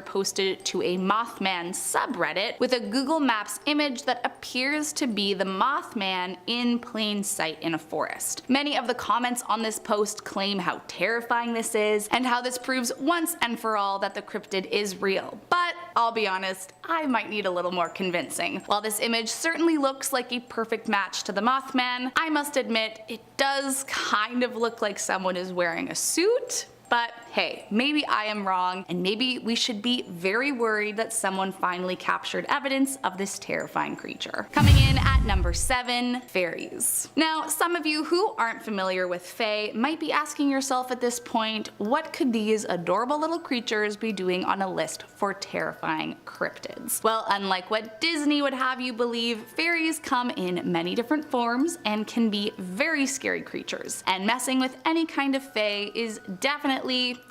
posted it to a Mothman subreddit with a Google Maps image that appears to be the Mothman in plain sight in a forest. Many of the comments on this post claim how terrifying this is and how this proves once and for all that the cryptid is real. But I'll be honest, I might need a little more convincing. While this image certainly looks like a perfect match to the Mothman, I must admit it does kind of look like someone is wearing a suit. But hey, maybe I am wrong, and maybe we should be very worried that someone finally captured evidence of this terrifying creature. Coming in at number 7, fairies. Now, some of you who aren't familiar with fae might be asking yourself at this point, what could these adorable little creatures be doing on a list for terrifying cryptids? Well, unlike what Disney would have you believe, fairies come in many different forms and can be very scary creatures, and messing with any kind of fae is definitely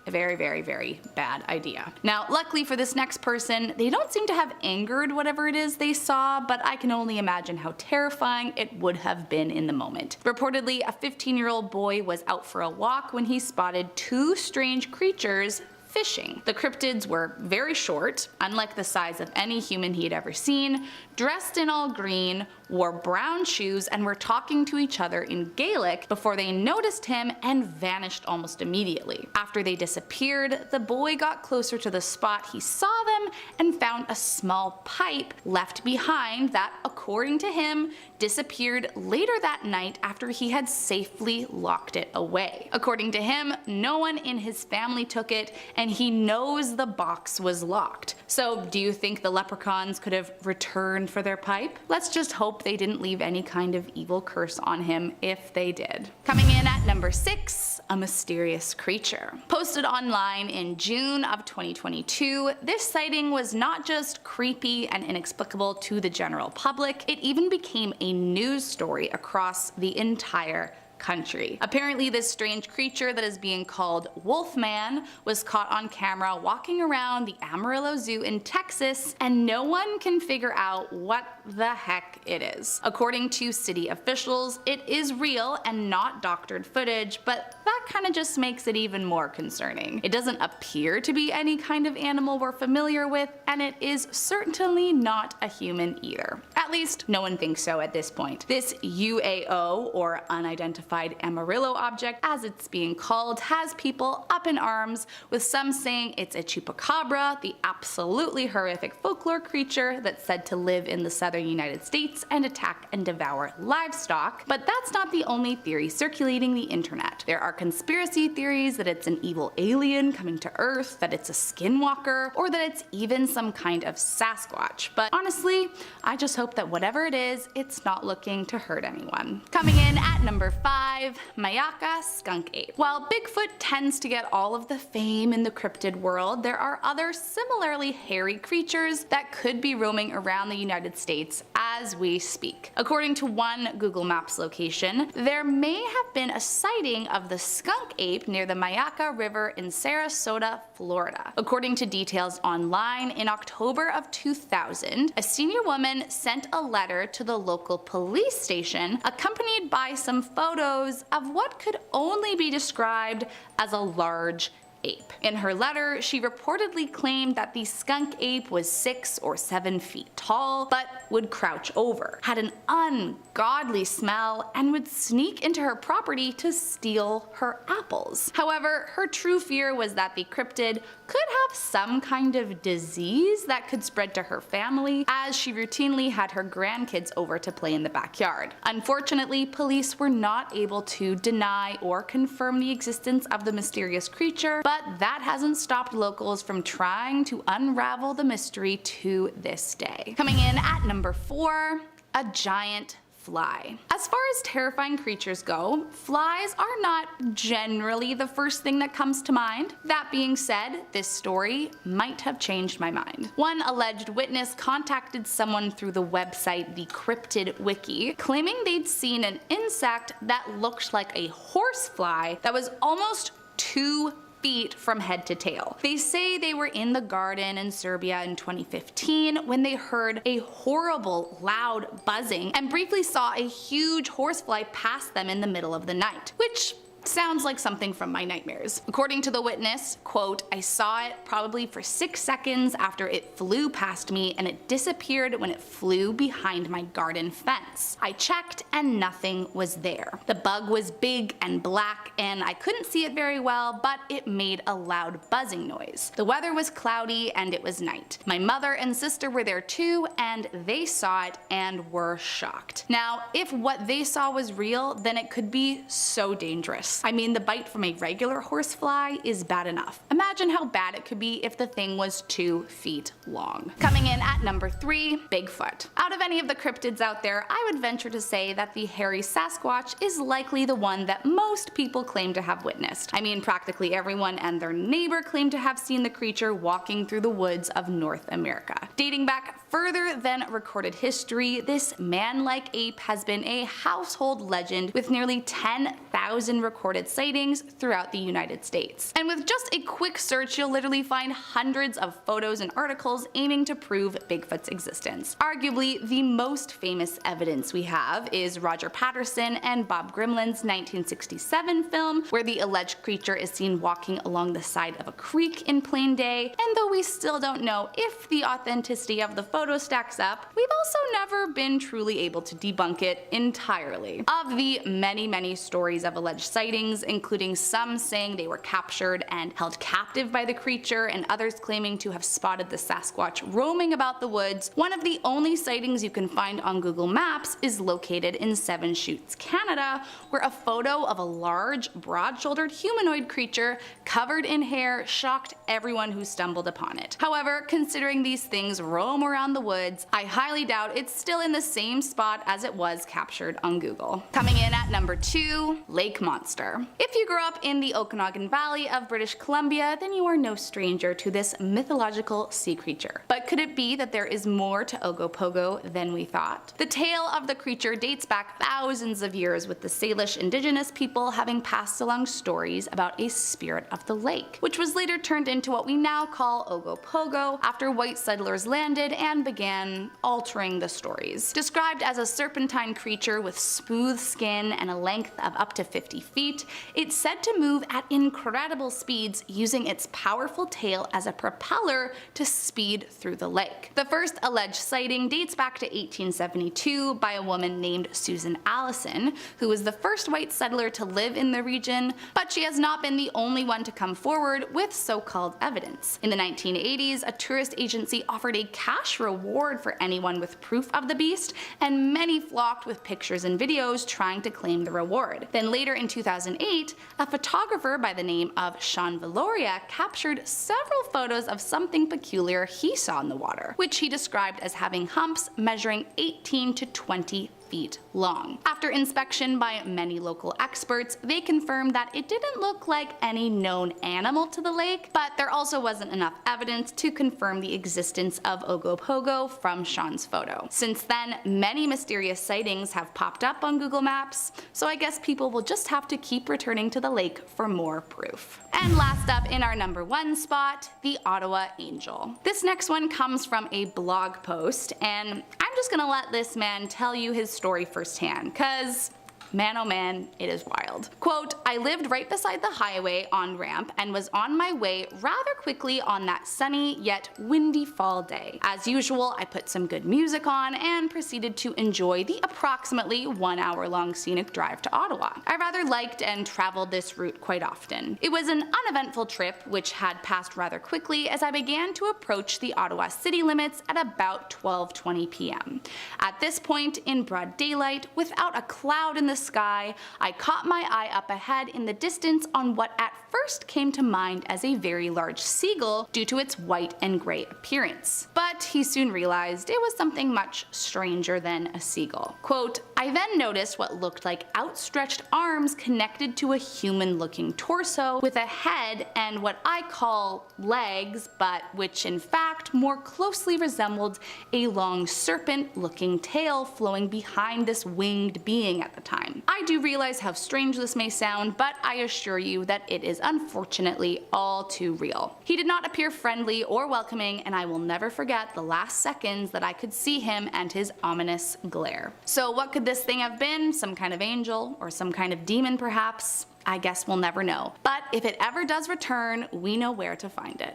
a very, very, very bad idea. Now, luckily for this next person, they don't seem to have angered whatever it is they saw, but I can only imagine how terrifying it would have been in the moment. Reportedly, a 15-year-old boy was out for a walk when he spotted 2 strange creatures fishing. The cryptids were very short, unlike the size of any human he had ever seen, dressed in all green, wore brown shoes, and were talking to each other in Gaelic before they noticed him and vanished almost immediately. After they disappeared, the boy got closer to the spot he saw them and found a small pipe left behind that, according to him, disappeared later that night after he had safely locked it away. According to him, no one in his family took it, and he knows the box was locked. So do you think the leprechauns could have returned for their pipe? Let's just hope they didn't leave any kind of evil curse on him if they did. Coming in at number 6, a mysterious creature. Posted online in June of 2022, this sighting was not just creepy and inexplicable to the general public, it even became a news story across the entire country. Apparently, this strange creature that is being called Wolfman was caught on camera walking around the Amarillo Zoo in Texas, and no one can figure out what the heck it is. According to city officials, it is real and not doctored footage, but that kind of just makes it even more concerning. It doesn't appear to be any kind of animal we're familiar with, and it is certainly not a human either. At least, no one thinks so at this point. This UAO, or unidentified Amarillo object, as it's being called, has people up in arms, with some saying it's a chupacabra, the absolutely horrific folklore creature that's said to live in the southern United States and attack and devour livestock. But that's not the only theory circulating the internet. There are conspiracy theories that it's an evil alien coming to Earth, that it's a skinwalker, or that it's even some kind of Sasquatch. But honestly, I just hope that whatever it is, it's not looking to hurt anyone. Coming in at number 5, 5. Mayaka skunk ape. While Bigfoot tends to get all of the fame in the cryptid world, there are other similarly hairy creatures that could be roaming around the United States as we speak. According to one Google Maps location, there may have been a sighting of the skunk ape near the Mayaka River in Sarasota, Florida. According to details online, in October of 2000, a senior woman sent a letter to the local police station accompanied by some photos of what could only be described as a large ape. In her letter, she reportedly claimed that the skunk ape was 6 or 7 feet tall, but would crouch over, had an ungodly smell, and would sneak into her property to steal her apples. However, her true fear was that the cryptid could have some kind of disease that could spread to her family, as she routinely had her grandkids over to play in the backyard. Unfortunately, police were not able to deny or confirm the existence of the mysterious creature, but that hasn't stopped locals from trying to unravel the mystery to this day. Coming in at number 4, a giant fly. As far as terrifying creatures go, flies are not generally the first thing that comes to mind. That being said, this story might have changed my mind. One alleged witness contacted someone through the website the Cryptid Wiki, claiming they'd seen an insect that looked like a horsefly that was almost 2 feet from head to tail. They say they were in the garden in Serbia in 2015 when they heard a horrible loud buzzing and briefly saw a huge horsefly pass them in the middle of the night, which sounds like something from my nightmares. According to the witness, quote, "I saw it probably for 6 seconds after it flew past me and it disappeared when it flew behind my garden fence. I checked and nothing was there. The bug was big and black and I couldn't see it very well, but it made a loud buzzing noise. The weather was cloudy and it was night. My mother and sister were there too and they saw it and were shocked." Now, if what they saw was real, then it could be so dangerous. I mean, the bite from a regular horsefly is bad enough. Imagine how bad it could be if the thing was 2 feet long. Coming in at number 3, Bigfoot. Out of any of the cryptids out there, I would venture to say that the hairy Sasquatch is likely the one that most people claim to have witnessed. I mean, practically everyone and their neighbor claim to have seen the creature walking through the woods of North America. Dating back further than recorded history, this man-like ape has been a household legend with nearly 10,000 recorded sightings throughout the United States. And with just a quick search, you'll literally find hundreds of photos and articles aiming to prove Bigfoot's existence. Arguably, the most famous evidence we have is Roger Patterson and Bob Grimlin's 1967 film, where the alleged creature is seen walking along the side of a creek in plain day, and though we still don't know if the authenticity of the photo stacks up, we've also never been truly able to debunk it entirely. Of the many stories of alleged sightings, including some saying they were captured and held captive by the creature and others claiming to have spotted the Sasquatch roaming about the woods, one of the only sightings you can find on Google Maps is located in Seven Chutes, Canada, where a photo of a large, broad-shouldered humanoid creature covered in hair shocked everyone who stumbled upon it. However, considering these things roam around the woods, I highly doubt it's still in the same spot as it was captured on Google. Coming in at number 2, Lake Monster. If you grew up in the Okanagan Valley of British Columbia, then you are no stranger to this mythological sea creature. But could it be that there is more to Ogo Pogo than we thought? The tale of the creature dates back thousands of years, with the Salish indigenous people having passed along stories about a spirit of the lake, which was later turned into what we now call Ogo Pogo after white settlers landed and began altering the stories. Described as a serpentine creature with smooth skin and a length of up to 50 feet, it's said to move at incredible speeds using its powerful tail as a propeller to speed through the lake. The first alleged sighting dates back to 1872 by a woman named Susan Allison, who was the first white settler to live in the region, but she has not been the only one to come forward with so-called evidence. In the 1980s, a tourist agency offered a cash reward for anyone with proof of the beast, and many flocked with pictures and videos trying to claim the reward. Then later in 2008, a photographer by the name of Sean Valoria captured several photos of something peculiar he saw in the water, which he described as having humps measuring 18 to 20 feet long. After inspection by many local experts, they confirmed that it didn't look like any known animal to the lake, but there also wasn't enough evidence to confirm the existence of Ogo Pogo from Sean's photo. Since then, many mysterious sightings have popped up on Google Maps, so I guess people will just have to keep returning to the lake for more proof. And last up in our number 1 spot, the Ottawa Angel. This next one comes from a blog post, and I'm just gonna let this man tell you his story firsthand, cause man oh man, it is wild. Quote, I lived right beside the highway on ramp and was on my way rather quickly on that sunny yet windy fall day. As usual, I put some good music on and proceeded to enjoy the approximately 1 hour long scenic drive to Ottawa. I rather liked and traveled this route quite often. It was an uneventful trip which had passed rather quickly as I began to approach the Ottawa city limits at about 12:20 p.m. At this point, in broad daylight, without a cloud in the sky, I caught my eye up ahead in the distance on what at first came to mind as a very large seagull due to its white and gray appearance. But he soon realized it was something much stranger than a seagull. Quote, I then noticed what looked like outstretched arms connected to a human-looking torso with a head and what I call legs, but which in fact more closely resembled a long serpent-looking tail flowing behind this winged being at the time. I do realize how strange this may sound, but I assure you that it is unfortunately all too real. He did not appear friendly or welcoming, and I will never forget the last seconds that I could see him and his ominous glare. So what could this thing have been? Some kind of angel? Or some kind of demon perhaps? I guess we'll never know. But if it ever does return, we know where to find it.